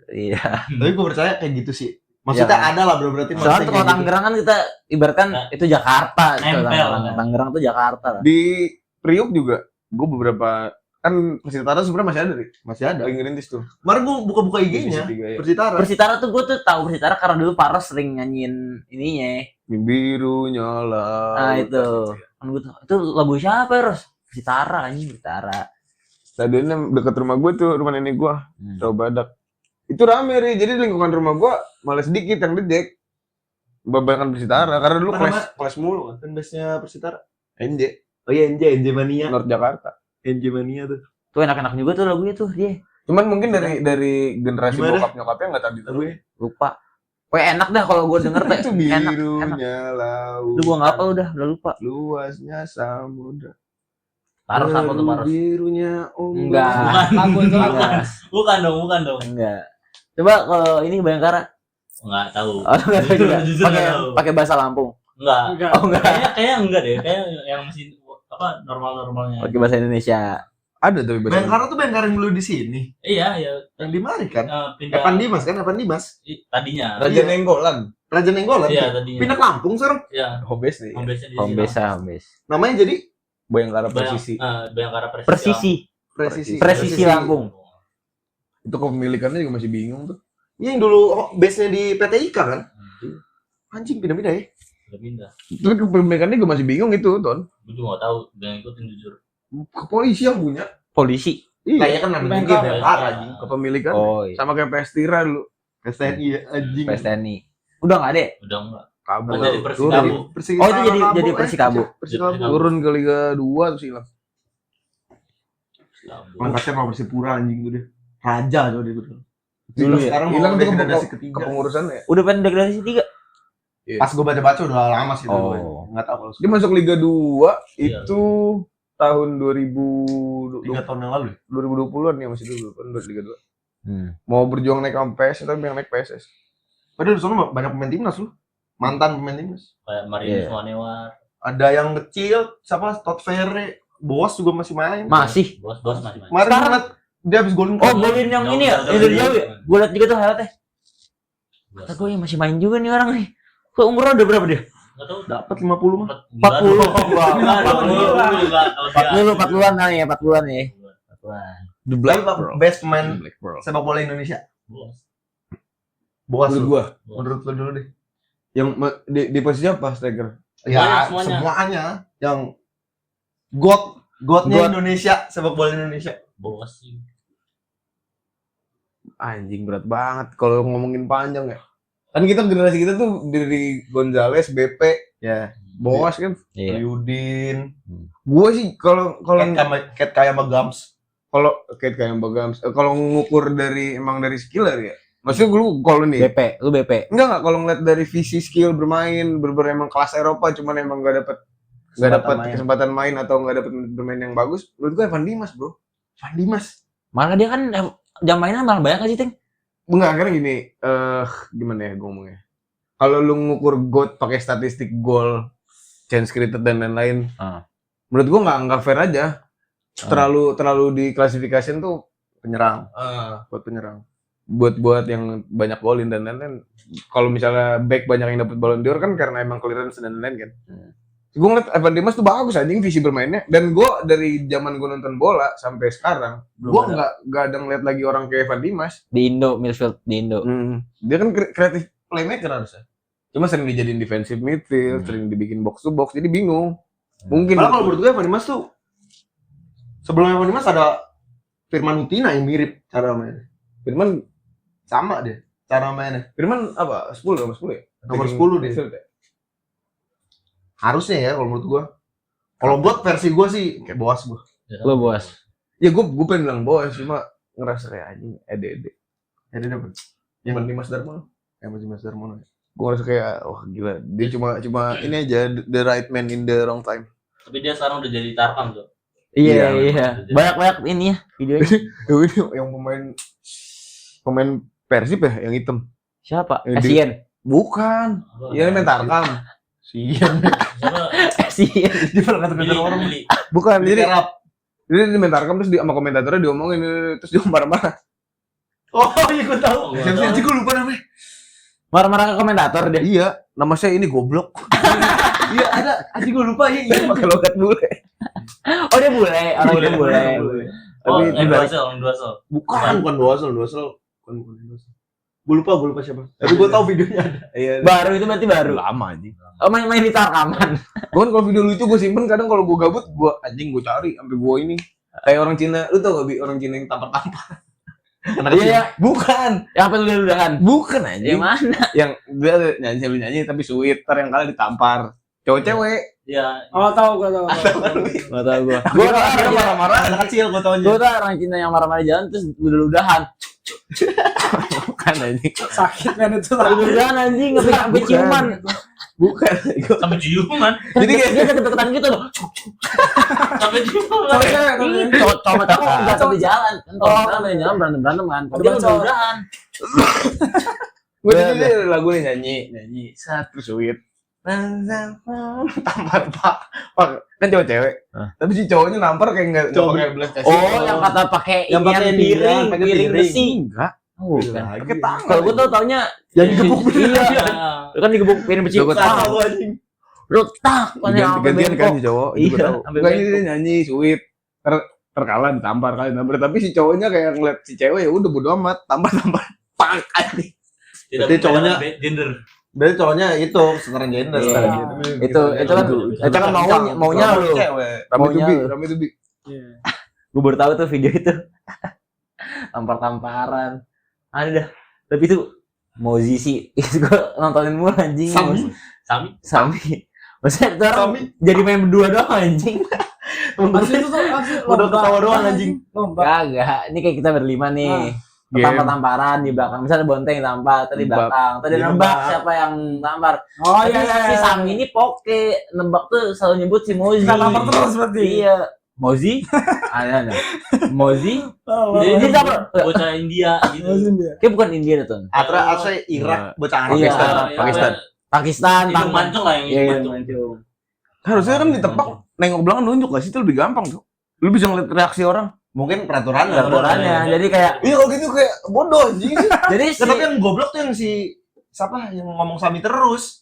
iya. Tapi gue percaya kayak gitu sih. Maksudnya Iya. ada lah bro, berarti Soalnya maksudnya kalau kayak gitu. Tangerang kan kita ibaratkan itu Jakarta. Nempel. Tangerang tuh Jakarta lah. Di Priuk juga gue beberapa kan Persitara sebenarnya masih ada, Masih ada. lagi ngerintis tuh. Kemarin gue buka-buka IG-nya. Divisi 3 ya. Persitara. Persitara tuh gue tuh tahu Persitara karena dulu Paros sering nyanyiin ininya. Biru nyala. Nah itu. Kan gue tuh, itu lagu siapa ya, Ros? Persitara anjing, Persitara. Stadionnya dekat rumah gue tuh, rumah nenek gue, Rawa Badak. Itu rame Ri, jadi lingkungan rumah gue malah sedikit yang dedek. Kebanyakan Persitara, karena dulu kelas mulu kan. Fanbase-nya Persitara. NJ, Oh iya, NJ Mania. North Jakarta. NJ Mania tuh. Tuh enak-enak juga tuh lagunya tuh dia. Cuman mungkin dari generasi Gimana? bokap nyokapnya nggak tahu gitu. Lupa. Pokoknya enak dah kalau gue denger teh. Itu Enak. birunya laut. Lu gue nggak apa udah lupa. Luasnya samudra. Paros apa tuh Paros? Birunya ombak. Enggak. Lagu itu lagu. Enggak. Bukan dong. Enggak. Coba kalau ini Bayangkara. Enggak tahu. Oh, enggak tahu juga. Jujur Pakai nggak tahu. pakai bahasa Lampung. Enggak. Enggak. Oh enggak. Kayaknya enggak deh. Kayak yang masih apa normal-normalnya. Pakai bahasa Indonesia. Ada tapi bahasa. Bayangkara tuh Bayangkara yang dulu di sini. Iya, ya. Yang di Mari kan? Pindah Evan Dimas kan? Evan Dimas. tadinya. Raja Iya. Nenggolan. Raja Nenggolan. Iya, tadinya. Pindah ke Lampung sekarang. Iya. Hobes nih. Home-base-nya di Home sini. base. Namanya jadi Bayangkara Persisi. Bayangkara Persisi. Presisi. Lampung. Itu kepemilikannya juga masih bingung tuh. Iya, yang dulu base-nya di PT IKA kan? Anjing pindah-pindah ya. Udah pindah. Tapi kepemilikannya juga masih bingung itu, Ton. Gue juga nggak tahu. Jangan ikutin jujur. Kepolisi yang punya. Polisi. Kayaknya kan namanya juga Bayangkara. Bayangkara anjing. Kepemilikan. Oh, iya. Sama kayak PS Tira dulu. STNI ya, anjing. PSTNI. Udah enggak ada? Udah enggak. Kabur. Kan jadi Turun. Persikabo. Oh, itu jadi Persikabo. Persikabo. Turun ke Liga 2 terus hilang. Lengkapnya sama Persipura anjing itu deh. Raja tuh dia tuh. Dulu ya? Sekarang Hilang mau tuh degradasi ketiga. kepengurusan ya. Udah pengen degradasi 3. Pas gue baca-baca udah lama sih itu. Oh. Enggak tahu kalau Dia masuk Liga 2 Iya. itu tahun 2020 3 tahun yang lalu. 2020-an ya masih dulu kan Liga 2. Hmm. Mau berjuang naik ke PS tapi yang naik PSS. Padahal di sana banyak pemain timnas lu. Mantan pemain timnas. Kayak Marinus Iya. Wanewar. Ada yang kecil, siapa? Todd Ferre, Boas juga masih main. Masih. Bos masih main. Kemarin Sekarang- gue liat dia habis golin. Oh, golin yang ini ya? Yang dari jauh ya? Gue liat juga tuh highlightnya. Bos. Kata gue yang masih main juga nih orang nih. Kok umurnya udah berapa dia? Nggak tahu. Dapat 50 mah. 40. 40. 40-an kali ya, 40-an ya. 40-an. The Best pemain Black Pearl. sepak bola Indonesia. Bos. Boas Menurut lu. gua. Menurut lu dulu deh. Yang di posisi apa striker? Ya, Semuanya. semuanya yang godnya God. Indonesia, sepak bola Indonesia. Bos sih. Anjing berat banget kalau ngomongin panjang ya. Kan kita generasi kita tuh dari Gonzales, BP, Ya, Boas kan. Iya. Yudin, Gua sih kalau Cat kayak sama Gams. kayak Bagams, kalau ngukur dari emang dari skill ya. Maksudnya lu kalau nih BP, lu BP. enggak kalau ngeliat dari visi skill bermain bener emang kelas Eropa cuman emang nggak dapat kesempatan main atau nggak dapat bermain yang bagus, menurut gue Evan Dimas bro. Van Dimas. Malah dia kan jam mainnya malah banyak sih, Ting. Enggak akhirnya gini, gimana ya gue ngomongnya, kalau lu ngukur GOAT pakai statistik gol, chance created dan lain-lain, menurut gue nggak fair aja. Terlalu diklasifikasiin tuh Penyerang. buat penyerang, buat yang banyak golin dan lain-lain. Kalau misalnya back banyak yang dapat Ballon d'Or kan karena emang clearance dan lain-lain kan. Gue ngeliat Evan Dimas tuh bagus anjing visi bermainnya, dan gue dari zaman gue nonton bola sampai sekarang gue nggak ada ngeliat lagi orang kayak Evan Dimas Di Indo, midfield di Indo. Dia kan kreatif playmaker harusnya, cuma sering dijadiin defensive midfield, sering dibikin box to box, jadi bingung. Mungkin Malah kalau menurut gue Evan Dimas tuh sebelum Evan Dimas ada Firman Utina yang mirip cara mainnya. Firman Sama deh cara mainnya. Firman apa 10 nomor 10 ya, Nomor 10 deh. midfield ya? Harusnya ya kalau menurut gua. Kalau buat versi gua sih kayak Boas gua. Lu Bos. Ya gue pengen bilang Boas, cuma ngerasa kayak anjing ede Ya dia dapat. Evan Dimas Darmono. Yang masih Mas Darmono. Gue ngerasa kayak wah gila, dia cuma ini aja the right man in the wrong time. Tapi dia sekarang udah jadi Tarkam tuh. Iya, Iya. iya. Banyak ini ya videonya. Yang pemain Persib ya yang hitam. Siapa? Yang di- Asien. Bukan. Iya main Tarkam. Sian. Asien. Dia pernah kata-kata orang. Bukan. Jadi Jadi dia main Tarkam terus sama komentatornya diomongin terus dia marah-marah. oh iya gue tahu. Gua Siapa sih tahu. anjing gue lupa namanya. Marah-marah ke komentator dia. Iya, nama saya ini goblok. Iya ada anjing gue lupa ya. Saya pakai logat bule. Oh dia bule, orang itu bule. Oh, Tapi yang dibalik- dua sel. Bukan Doasel. Bukan Doasel. Gue lupa siapa. Tapi gue tahu videonya ada. Iya. Baru itu berarti baru. Lama anjing. Oh main di Tarkaman. Gue kan kalau video lucu gue simpen, kadang kalau gue gabut gue anjing gue cari sampai gue ini. Kayak orang Cina, lu tau gak Bi, orang Cina yang tampar-tampar? Iya, Bukan, yang apa udah-udahan? bukan Yang anjing. mana? Yang dia nyanyi tapi sweet, ntar yang kalah ditampar. Cowok-cewek. Iya. Oh, tahu gua tahu. Nggak tahu gua. Gue marah-marah. Anak kecil gue tahu Gua tuh orang Cina yang marah-marah di jalan terus udah-udahan. Bukan anjing. Sakit kan itu. Udah-udahan anjing sampai Bukan. ciuman. Bukan. Sampai ciuman. Jadi kayak Dia deket-deketan gitu loh. Sampai ciuman. Tapi cewek tapi. Cowok cowok enggak sampai jalan. Kan kalau jalan di jalan berantem kan. Tapi dia udah-udahan. gue jadi lagu nih nyanyi satu sweet. Tampar pak kan cewek-cewek. Tapi si cowoknya nampar kayak nggak pakai belas kasih. Oh, yang kata pakai Yang pakai inian piring, pakai piring piring. besi. enggak. Oh, bukan. Pakai tangan. Kalau gua tuh taunya Yang digebuk iya. Iya. Lu kan digebuk piring besi. Gua tahu. Tahu anjing. Lu tak, gantian kan si cowok. Iya, Iya. sampai Enggak ini bengkok. dia nyanyi sweet. Terkalah ditampar tapi si cowoknya kayak ngeliat si cewek ya udah bodo amat tampar pak anjing. Tidak Berarti cowoknya- membedakan gender. Berarti cowoknya itu setara gender. Iya. setara gender. Itu kan maunya lu. Cewek. Maunya lu. Rame tuh bi. Iya. Gue baru tahu tuh video itu. Tampar-tamparan. Ada dah. Tapi itu Mozi sih. Itu gue nontonin mulu anjing. Sami. Sami. Maksudnya itu orang jadi main berdua doang anjing. Asli itu tuh asli Udah ketawa doang, anjing. Lomba. Kagak. Ini kayak kita berlima nih. Tampar-tamparan di belakang. Misalnya Bonteng tampar, tadi Nebak. belakang. Tadi Dia nebak nebak. siapa yang tampar. Oh Tapi iya iya. si Sami ini poke. Nebak tuh selalu nyebut si Mozi. Kita tampar terus berarti. Iya. Mozi? Ada. Mozi? Oh, Jadi dia tampar. Bocah India gitu. Kayak bukan India tuh. Atra Irak bocah Arab. Iya. Pakistan. Pakistan. Hidung mancung lah yang Iya, hidung iya, mancung. mancung. Harusnya kan ditebak nengok belakang nunjuk gak sih itu lebih gampang tuh. Lu bisa ngeliat reaksi orang. Mungkin peraturan Peraturannya. Jadi kayak Iya kalau gitu kayak bodoh anjing. jadi si, Tapi yang goblok tuh yang si siapa yang ngomong Sami terus.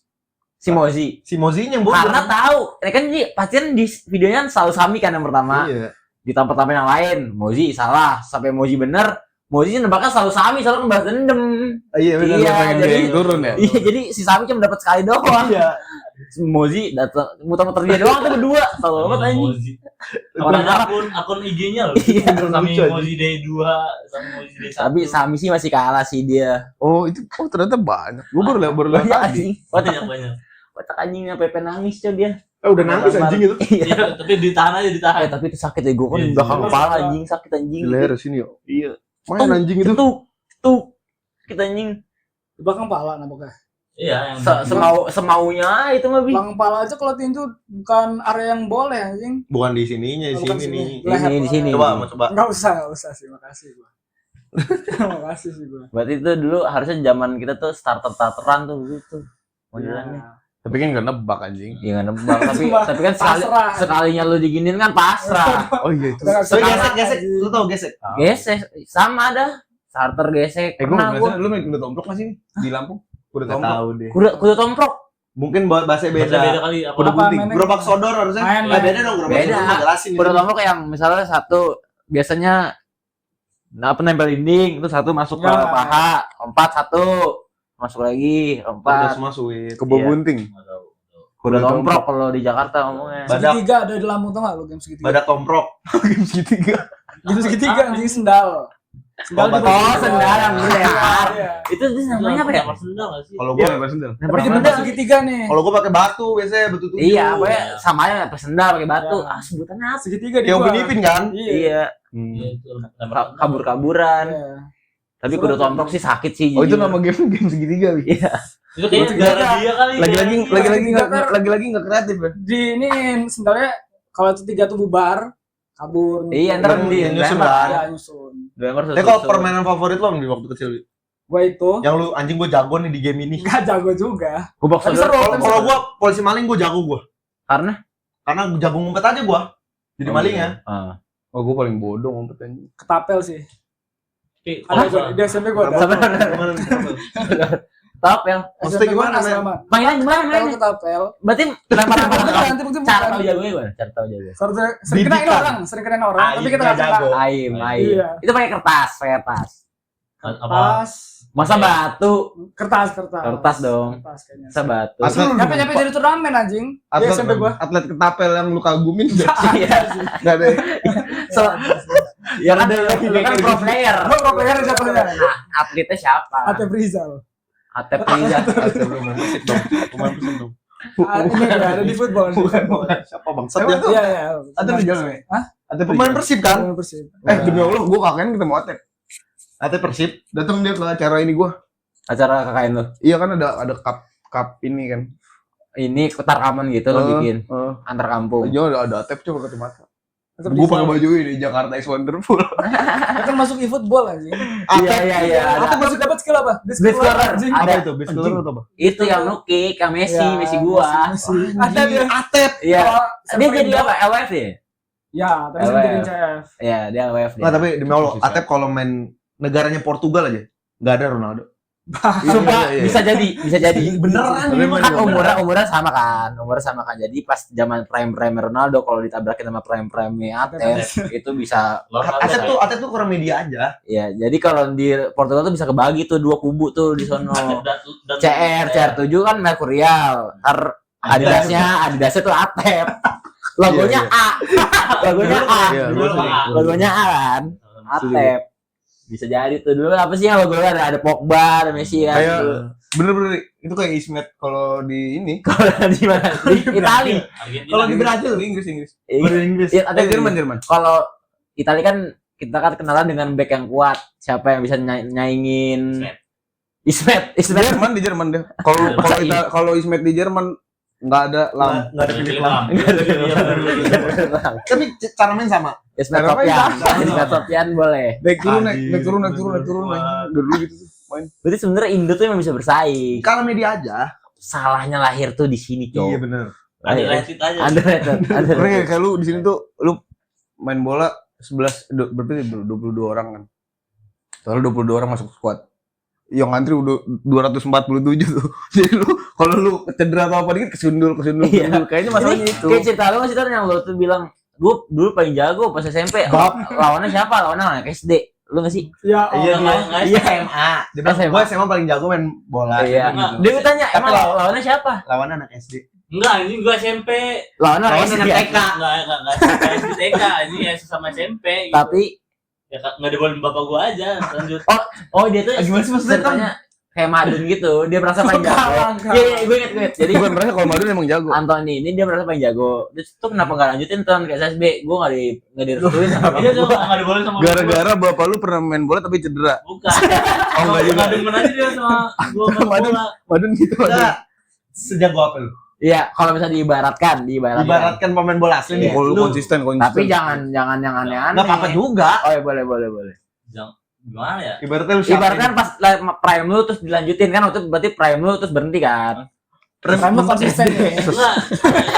si Mozi Si Mozinya yang bodoh. karena tahu ya kan dia pastikan di videonya selalu Sami kan yang pertama Iya. ditampar-tampar yang lain Mozi salah sampai Mozi bener Mozi nebaknya selalu Sami selalu ngebahas dendam Iya benar. Iya, Pengen dia jadi- yang turun ya. iya jadi si Sami cuma dapat sekali doang Iya. Si Mozi datang muter-muter dia doang tuh berdua selalu banget anjing Mozi. Orang akun IG-nya loh. Iya, Sami lucu aja. Mozi Day 2, Sami Mozi Day 1. tapi Sami sih masih kalah sih dia Oh itu ternyata banyak. Gue baru lihat banyak tadi. anjing banyak. kocak anjingnya Pepe nangis coy dia Udah nangis anjing itu. iya Iya, tapi ditahan aja ditahan. tapi itu sakit ya gue kan Iya, belakang iya. kepala anjing sakit anjing Di leher sini yo. iya Main anjing itu. Tuh kita anjing Di belakang pala nampaknya. Iya, yang semaunya itu mah bi Belakang pala aja kalau tinju bukan area yang boleh anjing. Bukan di sininya, di Bukan sini sini. nih. Leher, Ini di sini. Coba, mau coba. Enggak usah sih, makasih gua. Makasih sih gua. berarti itu dulu harusnya zaman kita tuh starteran tuh gitu modelannya Ya. Tapi kan gak nebak anjing. ya nggak nebak tapi Cuma kan pasrah. sekalinya lu diginin kan pasrah Oh iya itu. Udah nggak bisa Tapi kalah, gesek, anjing. lu tau gesek? gesek sama ada starter gesek Gue pernah nggak gua lu main kuda tomprok gak sih di Lampung? Kuda Nggak tomprok. tahu deh. kuda tomprok Mungkin buat bahasa beda beda. kali apa? Kuda Apa gunting. mainnya? Gerobak sodor harusnya. Main, Nggak beda dong gerobak Beda. sodor. Gua jelasin. kuda tomprok yang misalnya satu biasanya apa nempel dinding itu satu masuk ke Ya. paha lompat satu masuk lagi Udah lompat semua sweet. Kebo Iya. bunting. Nggak tahu. kuda Kuda tomprok kalau di Jakarta ngomongnya Badak. Segitiga ada di Lampung tuh enggak lu game segitiga? Badak tomprok. Game segitiga. Game segitiga anjing sendal. Sendal Oh, juga oh segitiga. sendal yang lempar Iya. itu namanya apa ya Lempar sendal nggak sih? Kalau Iya gua lebar sendal. lempar Tapi sendal dibentuk segitiga nih. kalau gua pakai batu biasanya batu tujuh. iya pokoknya sama aja lempar sendal pakai batu Ya. sebutannya apa Segitiga di Kayak gua. Upin Ipin kan? Iya. iya Iya, itu lempar sendal. kabur-kaburan Iya. tapi kuda tomprok sih sakit sih Oh itu jujur. nama game segitiga. Bi. iya Itu kayaknya gara dia kali. Lagi-lagi nggak kreatif ya. Di ini sendalnya kalau itu tiga tuh bubar, kabur. Iya, ntar Yang di nyusun Glamour. kan? Ya, nyusun. Glamour Tapi kalau susul. permainan favorit lo di waktu kecil, Wi? Gua itu Yang lu anjing gue jago nih di game ini. nggak jago juga. Gubak Tapi sodor. seru. Kalau gue polisi maling gue jago gue. Karena Karena jago ngumpet aja gue. Jadi malingnya. Oh, gue paling bodoh ngumpet anjing. Ketapel sih. Tapi Ada gua di SMP gua ada. Sabar. Gimana nih? Tapel. Maksudnya SMP gua gimana, men? asrama. Mainan gimana Ketapel, mainnya? ketapel. Berarti lempar-lempar. Nanti mungkin Cara bukan. tahu jagonya gimana? Cara tahu jagonya. Sering kenain Didikan. orang, sering kenain orang, tapi kita nggak jago. kena. Aim. Iya. Itu pakai kertas. apa? Pas Masa batu? kertas. Kertas dong. Kertas kayaknya. Masa batu. Asli lu Nyampe jadi turnamen anjing. Di SMP gua. atlet ketapel yang lu kagumin Iya. enggak ada. So, ya kan lu kan pro player. Gua pro player jatuhnya. Nah, atletnya siapa? Atep Rizal. Atep Riza. Pemain persib dong. Ini ada di football. Bukan. Siapa bangsat ya? Iya, iya. Atep Rizal, ya? Hah? Ada pemain persib kan? Pemain Persib. Demi Allah, gue kakaknya ketemu Atep. Atlet persib. Datang dia ke acara ini gue. Acara KKN lu. Iya kan ada cup ini kan. Ini tarkaman gitu lo bikin antar kampung. Jangan ada Atep coba ketemu Atep. Atep Gue Rizal. pakai baju ini Jakarta is Wonderful. Dia kan masuk e-football anjing. Iya. Atep masuk dapat skill apa? Best scorer. anjing. Apa Ada. itu? Best scorer atau apa? Itu yang lu kick, yang Messi, Ya, Messi gua. Messi. Ada dia. Atep. Iya. Oh, Dia sampai jadi bawah. apa? LWF ya? Ya, tapi LWF. jadi CF. Iya, dia LWF dia. Nah, tapi demi Allah, Bisa. Atep kalau main negaranya Portugal aja nggak ada Ronaldo. Sumpah Iya. bisa jadi. Beneran ini, Kan beneran. umurnya sama kan. Jadi pas zaman prime Ronaldo kalau ditabrakin sama prime Atep itu bisa Atep tuh kurang media aja. ya. Jadi kalau di Portugal tuh bisa kebagi tuh dua kubu tuh di sono. CR7 kan Mercurial. Adidasnya tuh Atep. Logonya A. Logonya A. Iya, Logonya A kan. Atep. Bisa jadi tuh dulu apa sih yang logonya ada Pogba, ada Messi kan. Kayak Dulu. bener-bener itu kayak Ismet kalau di ini. Di mana? Di Itali. Kalau di Brazil Inggris. Inggris. Ya, ada Jerman. Kalau Itali kan kita kan kenalan dengan back yang kuat. Siapa yang bisa nyaingin Ismet. Jerman di Jerman deh. Kalau Ismet di Jerman nggak ada lam. Nggak ada Philip Lam. Ismet Tapi cara main sama. Sofian boleh. Naik turun. Dulu gitu tuh main. Berarti sebenarnya Indo tuh emang bisa bersaing. Kalau media aja. Salahnya lahir tuh di sini, Iya Cok. bener. Underrated aja. Underrated. Karena kayak lu di sini tuh lu main bola berarti 22 orang kan. Soalnya 22 orang masuk squad. Yang ngantri udah 247 tuh. Jadi lu kalau lu cedera atau apa dikit kesundul. Iya. Kayaknya masalahnya itu. Kayak cerita lu masih yang lu tuh bilang gue dulu paling jago pas SMP. Lawannya siapa? Lawannya anak SD. Lu nggak sih? Ya, Iya, Iya SMA. Dia bilang, SMA. gue SMA paling jago main bola. Iya. Gitu. Dia tanya Tapi emang lawannya siapa? Lawannya anak SD. Enggak, ini gua SMP. Lawannya Lawannya SD. anak TK. Enggak SD TK, ini ya sama SMP. Gitu. Tapi Ya enggak dibolehin bapak gua aja, lanjut. oh dia tuh Gimana sih maksudnya, Tom? ceritanya kayak Madun gitu. Dia merasa paling jago. Iya, gue inget. Jadi Gue merasa kalau Madun emang jago. Antoni ini dia merasa paling jago. Terus tuh kenapa nggak lanjutin ton kayak SSB? Gue nggak direstuin sama Iya tuh enggak dibolehin sama Gara-gara bapak lu pernah main bola tapi cedera. bukan. Oh enggak juga. Enggak demen aja dia sama gua main bola. Madun gitu. Nah, sejago apa lu? Iya, kalau misalnya diibaratkan. Ibaratkan pemain bola asli nih. Iya. Lu konsisten. Tapi jangan aneh-aneh. Nggak apa-apa juga. Oh ya boleh. Gimana ya? Ibaratnya lu siapa? Ibaratkan pas prime lu terus dilanjutin kan waktu berarti prime lu terus berhenti kan. Kamu konsisten ya. Enggak.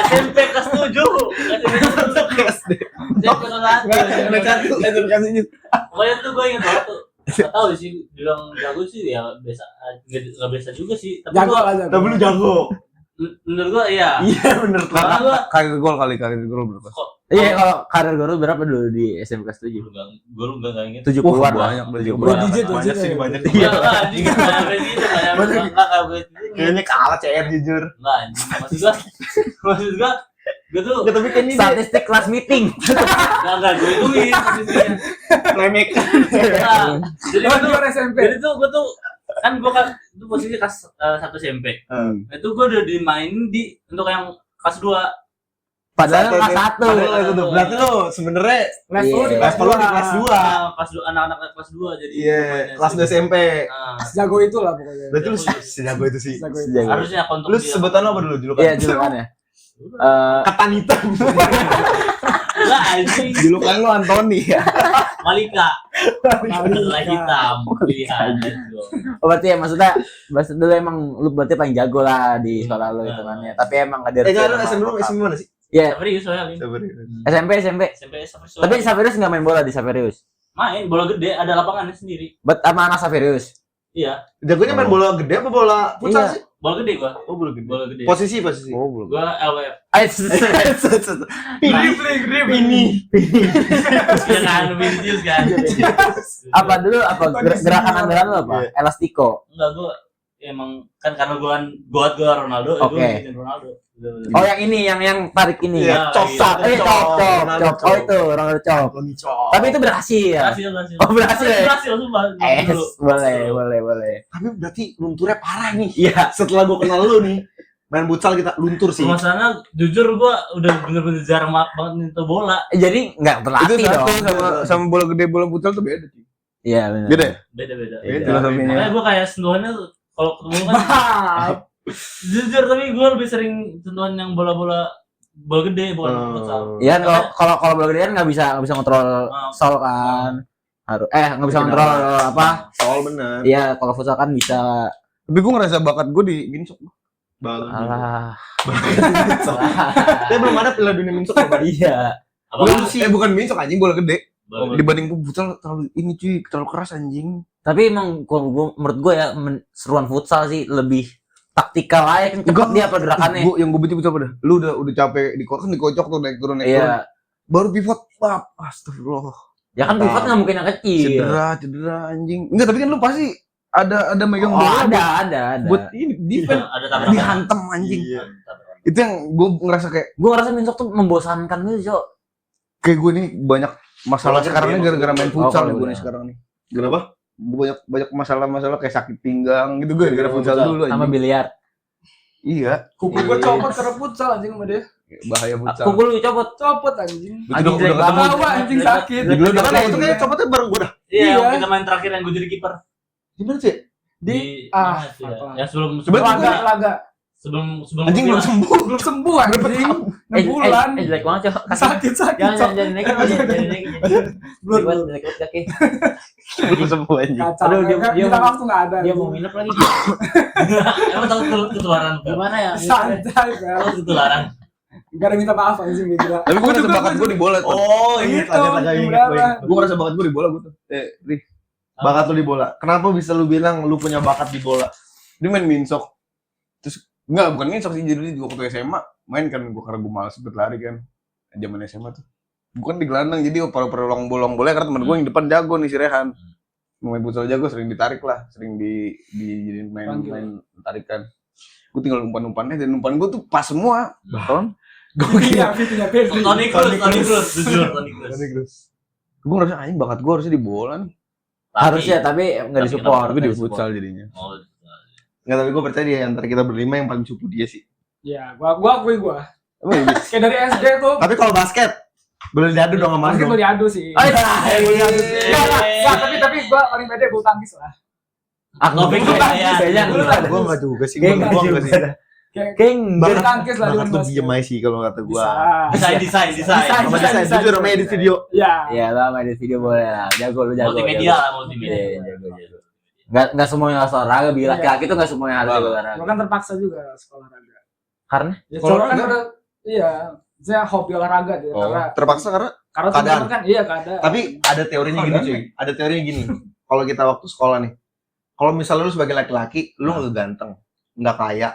SMP kelas 7. SMP kelas 1. Pokoknya tuh gue ingat banget tuh. Gak tau sih, bilang jago sih ya biasa, gak biasa juga sih. Tapi Jago gua, lah jago. Tapi lu jago. menurut gue iya. Iya bener. Karena gue karir gol berapa? Iya, kalau karir guru berapa dulu di SMP kelas 7? gue lu gak inget. 70-an lah. banyak, banyak. 70-an. Digit, Banyak sih, banyak. Iya, enggak anjing, enggak sampai gitu, enggak kayak gue. Kayaknya kalah CR jujur. Enggak anjing, maksud gue tuh Tapi kayaknya dia Statistik kelas meeting. enggak gue ituin statistiknya. playmaker. Nah, jadi Oh, gue tuh juara SMP. jadi tuh gue tuh kan gue kan itu posisi kelas 1 SMP. Itu gue udah dimainin di untuk yang kelas 2. Padahal kelas 1. Padahal itu tuh. Berarti lu sebenarnya Level lu di Iya. kelas level lu di kelas 2. Kelas 2 anak-anak kelas 2 jadi. Iya, kelas 2 SMP. Nah, Jago itu lah pokoknya. Berarti lu sejago itu sih. Jago itu. Jago. harusnya kontak Lu sebutan apa dulu julukan? Iya, julukannya. Ketan hitam. Lah anjing. Julukan lu Anthony ya. Malika. Malika hitam. Pilihan. Oh, berarti ya maksudnya dulu emang lu berarti paling jago lah di sekolah lu hitungannya. Tapi emang gak ada. Jangan lu SMP mana sih? Iya, Serius soalnya. SMP. SMP sama Tapi di Saverius nggak main bola di Saverius. main bola gede, ada lapangannya sendiri. Sama anak Saverius. Iya, Jagonya main bola gede apa bola futsal Iya. sih? bola gede gua. Oh, bola gede. Bola gede. Posisi. Oh, belum. Gua LWF. Ini. Ya kan, Vinicius kan. Apa dulu gerakan andalan lu apa? Elastiko. Enggak, gua emang kan karena gua Ronaldo, Oke. gua ngikutin Ronaldo. Oh, yang ini yang tarik ini. Iya, Cop. iya. Cop. Oh, itu Ronaldo cop. Tapi itu berhasil. Berhasil. Oh, berhasil ya? Berhasil sumpah. Dulu. Boleh. Tapi berarti lunturnya parah nih. Iya. Setelah gua kenal lu nih, main futsal kita luntur sih. Masalahnya jujur gua udah bener-bener jarang banget nyentuh bola. Jadi nggak Itu berlatih satu dong. sama bola gede bola futsal tuh beda sih. Iya, benar. Beda ya? Beda-beda. Filosofinya. Makanya gua kayak sentuhannya tuh kalau ketemu kan jujur, tapi gue lebih sering sentuhan yang bola gede, bukan futsal. Iya, kalau bola gede kan nggak bisa ngontrol sol kan. Harus nggak bisa ngontrol apa? Soal bener. Iya, kalau futsal kan bisa. Tapi gue ngerasa bakat gue di Ginsok. Bagus. Alah. Tapi belum ada Piala Dunia Minsok loh, Bang. Iya. Apa sih? Bukan Ginsok anjing, bola gede. bola gede? Dibanding futsal terlalu ini cuy, terlalu keras anjing. Tapi emang menurut gue ya seruan futsal sih lebih taktikal aja kan, cepet dia pergerakannya. Yang gue benci futsal pada. Lu udah capek dikocok tuh naik turun. Iya. Baru pivot, pap, astagfirullah. Ya kan pivot nggak mungkin yang kecil. Cedera anjing. Enggak, tapi kan lu pasti ada megang Oh, bola ada. buat ini defense. Ada tabrakan. Dihantam anjing. Iya. Itu yang gue ngerasa kayak Gue ngerasa Minsok tuh membosankan gitu, Cok. gue nih banyak masalah Kalau sekarang nih dia gara-gara main Oh, futsal kalau nih gue udah. nih sekarang nih. Kenapa? Banyak masalah kayak sakit pinggang gitu gue gara-gara futsal dulu Sama anjing. biliar. Iya, Kuku gua copot karena futsal anjing sama dia. bahaya futsal. Kuku lu copot. Copot anjing. Itu Anjing udah jelek ketemu. banget. Tawa anjing sakit. Jadi lu udah Karena ketemu itu kayak copotnya bareng gua dah. Iya, Iya. yang kita main terakhir yang gue jadi kiper. Gimana sih? Di mana itu ya? apa? Yang sebelum laga sebelum anjing belum sembuh. belum sembuh anjing. 6 bulan. Jelek banget, Cok. Kaki. Sakit. Jangan naikin, jangan naikin. Belum Jelek banget kaki. Belum sembuh anjing. kacau. Aduh, dia Kita mau- waktu enggak ada. Dia mau nginep lagi. emang tahu ketularan Gimana ya? santai kan. tahu ketularan. Enggak ada minta maaf anjing dia gila. Tapi gue ngerasa bakat gue di bola tuh. Oh, Itu, agak ingat. berapa? Baik. Gue ngerasa bakat gue di bola gue tuh. Ri, Bakat lu di bola. Kenapa bisa lu bilang lu punya bakat di bola? dia main minsok. Terus enggak, bukan minsok sih, jadi juga waktu SMA main kan gue karena gue malas berlari kan. Zaman SMA tuh. Bukan di gelandang, jadi oper-oper long bolong boleh karena temen gue yang depan jago nih si Rehan. Mau main futsal jago sering ditarik lah, sering dijadiin main tarikan. Gue tinggal umpan-umpannya dan umpan gue tuh pas semua. Bahkan Fitinya Pedri. Toni Kroos, jujur Toni Kroos. gue ngerasa anjing bakat gue harusnya di bola nih. Harusnya tapi nggak disupport. Tapi di nggak disupport. futsal jadinya. Oh, Enggak, tapi gue percaya dia antara kita berlima yang paling cupu dia sih. Ya, gua akui gua. Emang iya? Kayak dari SD tuh. Tapi kalau basket boleh diadu dong sama Basket lu. boleh diadu sih. Oh, iya. Enggak, tapi gua paling pede bulu tangkis lah. Aku Topik kayaknya Bulu tangkis. Gua enggak juga sih, Kayak gua nggak enggak sih. juga. Kayak Kayak bulu tangkis lah Bakat di lu basket. diem aja sih kalau kata gua. desain. Sama Bisa. desain, jujur sama edit video. Ya. Ya lah main di video boleh lah. Jago lu jago. Multimedia jago. lah, multimedia. Iya, jago. Nggak semuanya harus olahraga, bila laki-laki itu nggak semuanya harus jago olahraga. Gua kan terpaksa juga sekolah olahraga. Karena Ya, Kalau cowok kan olahraga? udah iya, saya hobi olahraga dia Oh, karena terpaksa karena teman-teman keadaan. kan iya keadaan. tapi ada teorinya gini cuy. Ada teorinya gini. Kalau kita waktu sekolah nih. Kalau misalnya lu sebagai laki-laki, lu nggak ganteng, nggak kaya.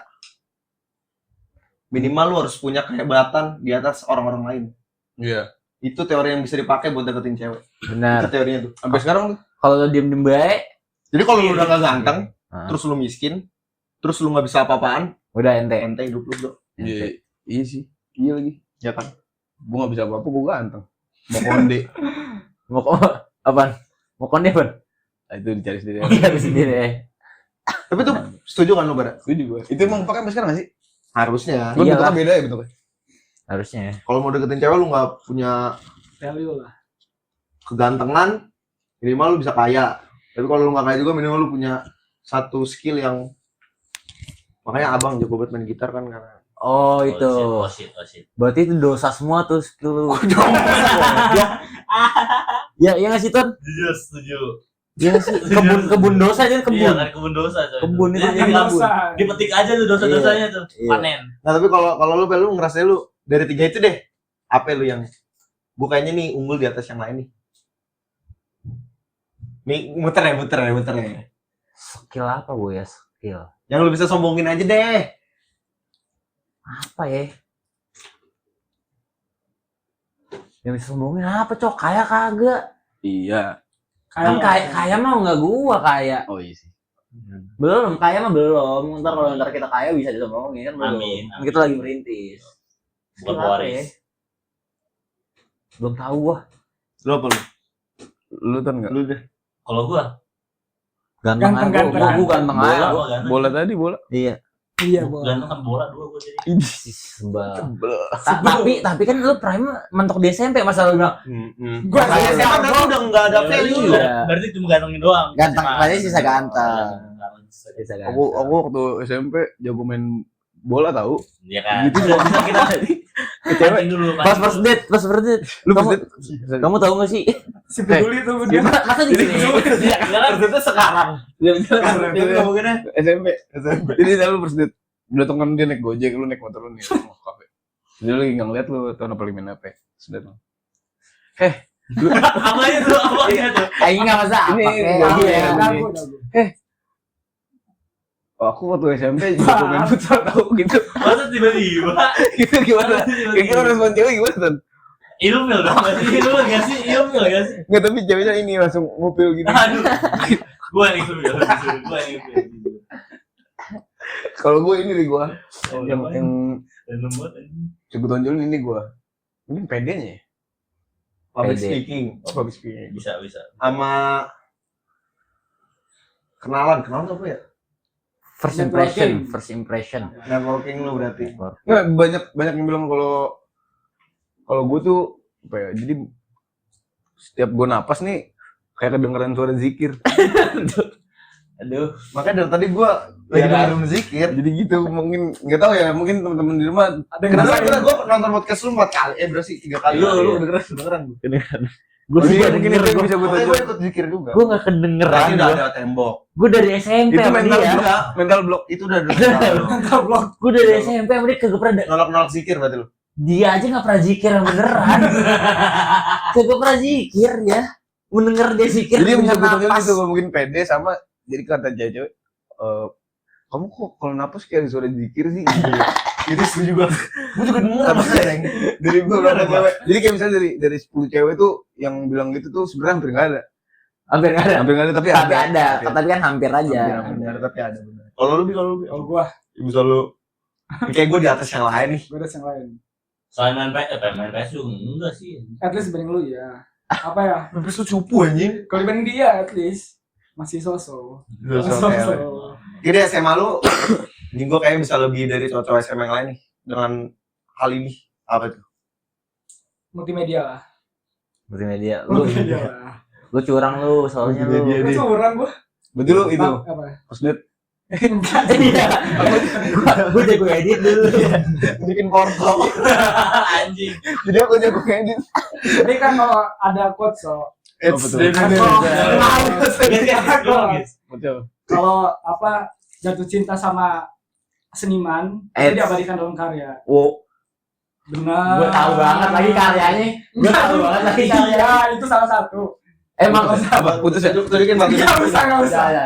Minimal lu harus punya kehebatan di atas orang-orang lain. Iya. Itu teori yang bisa dipakai buat deketin cewek. benar. Itu teorinya tuh. Sampai sekarang tuh. Kalau lu diem baik, Jadi kalau lu udah nggak ganteng, ah, terus lu miskin, terus lu nggak bisa apa-apaan, udah ente. ente hidup lu bro. Iya, iya sih. Iya lagi. Ya kan? Gue gak bisa apa-apa, gue ganteng. Mau konde. Mau apaan? Mau konde apa? Nah, itu dicari sendiri. Cari sendiri. Tapi tuh setuju kan lu Bara? Itu juga. Itu emang pakai sampai sekarang gak sih? Harusnya. Gue Iyalah. bentuknya beda ya bentuknya. Harusnya. Kalau mau deketin cewek lu nggak punya value lah. kegantengan, minimal lu bisa kaya. Tapi kalau lu nggak kaya juga minimal lu punya satu skill yang makanya abang jago banget main gitar kan karena Oh itu. Shit. Berarti itu dosa semua tuh skill lu. Ya nggak sih Ton? Setuju. Ya nggak sih. Kebun dosa aja Iya kebun. kan kebun dosa coy. Kebun itu Jadi jadi kebun. dosa. dipetik aja tuh dosa-dosanya tuh. Iya. Panen. Nah, tapi kalau lu ngerasa lu dari 3 itu deh, apa lu yang gua kayaknya nih unggul di atas yang lain nih. Nih muter ya. Skill apa Bu ya? Skill. Yang lu bisa sombongin aja deh. Apa ya? Yang bisa sombongin apa Cok? Kaya kagak. Iya. Kan kaya mau nggak gua kaya. Oh iya sih. Belum, kaya mah belum. Ntar kita kaya bisa disombongin kan belum. Amin. Kita lagi merintis. Bukan Skill apa pewaris. ya? Belum tahu gua. Lu apa lu? Lu kan enggak? Lu deh. Kalau gua Ganteng aja. Ganteng. Gua ganteng aja. gua ganteng. Bola tadi bola. Iya. Iya, Bu. Ganteng kan bola dua gua jadi. Sebel. Tapi kan lu prime mentok di SMP masa lu bilang Gua Makanya SMP sekarang Kan udah enggak ada value. Iya. Berarti cuma gantengin doang. ganteng, Cuma- makanya sisa ganteng. Sisa ganteng. Aku waktu SMP jago main bola tahu. Iya kan. Gitu Bisa kita Cewek. pancing dulu. Pas first date. Lu Kamu- pasti Kamu tahu nggak sih? Si peduli tuh dia. Masa di sini? Iya kan. Itu sekarang. SMP. Jadi lu first date. Udah temen dia naik Gojek, lu naik motor lu nih mau kafe. Dia lagi nggak ngeliat lu tahun apa main apa. Sudah tuh. Apa itu? Aing nggak masa apa? Ini Kayak gua iya. ya. Dagu. Oh, aku waktu SMP jago main futsal tahu gitu. Masa tiba-tiba? Gitu gimana? Kira-kira respon cewek gimana tuh? Ilmil dong. Ilmil gak sih? Ilmil gak sih? Nggak, tapi ceweknya ini langsung ngupil gitu. Aduh. Gua yang ilmil. Gua yang ilmil. Kalau gue ini nih gue yang Dan lembut anjing. coba tonjolin ini gue. Ini pedenya ya? Public Pede. speaking. Oh, habis pilih. Bisa. Sama kenalan apa ya? First impression. Networking lu berarti. Nggak, banyak yang bilang kalau gue tuh apa ya? Jadi setiap gue napas nih kayak kedengeran suara zikir. Aduh. Makanya dari tadi gua lagi dengerin zikir. Jadi gitu mungkin nggak tahu ya, mungkin teman-teman di rumah Ada yang ngerasain. Gua nonton podcast lu 4 kali, berarti 3 kali. lu kedengeran. Gue Jadi juga mungkin denger. itu yang bisa gue Makanya tonjol. gua ikut zikir juga. Gue nggak kedengeran. Tadi udah ada tembok. Gue dari SMP Itu sama mental dia. block, mental block. Itu udah ada. Mantap blok. Gue dari SMP sama dia kagak pernah. Nolak zikir berarti lu. Dia aja nggak pernah zikir yang beneran. Kagak pernah zikir ya. Mendengar dia zikir Jadi yang bisa dengan gue tonjol napas. itu mungkin pede sama jadi kata cewek, kamu kok kalau napas kayak ada suara zikir sih? Itu setuju gua. Gua juga denger maksudnya. Dari beberapa cewek. Jadi kayak misalnya dari 10 cewek tuh yang bilang gitu tuh sebenarnya hampir nggak ada. Hampir nggak ada. Hampir nggak ada tapi Tapi ada. ada. Tapi kan hampir aja. Benar, tapi ada benar. Kalau lu Kalau gua bisa lu kayak gua di atas yang lain nih. ada yang lain. Soalnya main PS juga enggak sih. At least dibanding lu ya. Apa ya? Tapi lu cupu anjing. Kalau dibanding dia at least masih sosok. Jadi SMA lu anjing gua kayaknya bisa lebih dari cowok-cowok SMA yang lain nih dengan hal ini. Apa itu? Multimedia lah. Multimedia. Lu Multimedia lah. lu curang lu soalnya lu. Multimedia. Itu curang gua. Berarti lu itu Apa? pas date Iya. Gue jago edit dulu. Bikin porto. Anjing. jadi aku jago ngedit. Jadi kan kalau ada quote so Betul. Betul. kalau apa jatuh cinta sama seniman itu diabadikan dalam karya. Wow. Benar. Gue tahu banget lagi karyanya. Gue tahu banget lagi karyanya. Iya, itu salah satu. Emang Apa putus ya? Tunjukin batu. Nggak usah.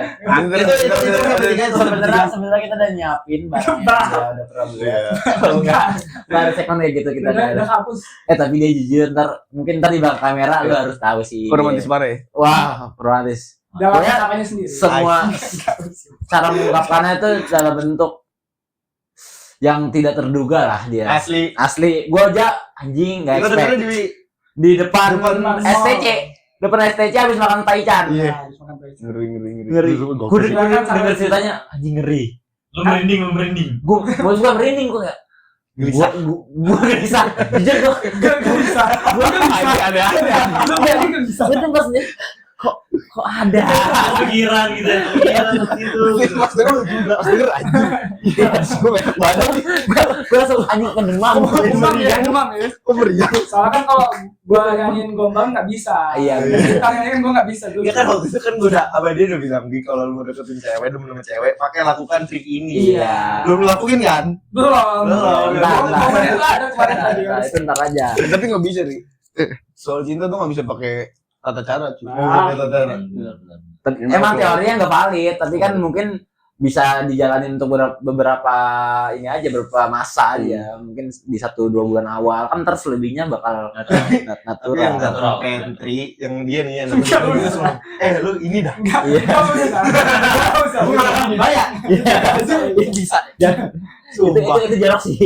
sebenarnya kita udah nyiapin barangnya udah pernah buat. Kalau enggak ada second kayak gitu kita Udah ada. hapus. Tapi dia jujur mungkin ntar di belakang kamera lu harus tahu sih. Romantis parah ya? Wah, romantis. Dalam Pokoknya apanya sendiri. Semua cara mengungkapkannya itu dalam bentuk yang tidak terduga lah dia. Asli. Gua aja anjing enggak Kita expect. dengerin Di depan Depan STC. Depan STC habis makan taichan. Iya. Nah, habis makan taichan. Ngeri. Gue denger ceritanya anjing ngeri. Lu merinding. Gue juga merinding gue ya. Gue gak bisa. Jujur gue Nggak bisa. gue ada. Lu berarti nggak bisa. Gue tuh pas dia kok ada. Kepikiran gitu ya. Kepikiran gitu. Pas denger anjing. Gue banyak banget nih. Gue langsung anjing kedemam. Demam ya. Kok meriang? Soalnya kan kalau gua nyanyiin gombal nggak bisa. Iya. Gitar nyanyiin gua nggak bisa dulu. Ya kan waktu itu kan gue udah, apa dia udah bilang, Gi, kalau lu mau deketin cewek, demen sama cewek, pakai lakukan trik ini. Iya. Belum lakuin kan? Belum. Bentar. Momen itu ada kemarin tadi. Nah, itu ntar aja. Tapi nggak bisa nih. Soal cinta tuh nggak bisa pakai tata cara cuy. Nah. Emang teorinya nggak valid, tapi kan mungkin bisa dijalanin untuk beberapa ini aja, beberapa masa aja. Mungkin di 1-2 bulan awal kan, terus lebihnya bakal Tapi yang natural. nggak tahu pantry, yang dia nih yang namanya semua. Lu ini dah. Iya. Nggak usah. Gue nggak akan bayar. Ini bisa. Itu jorok sih.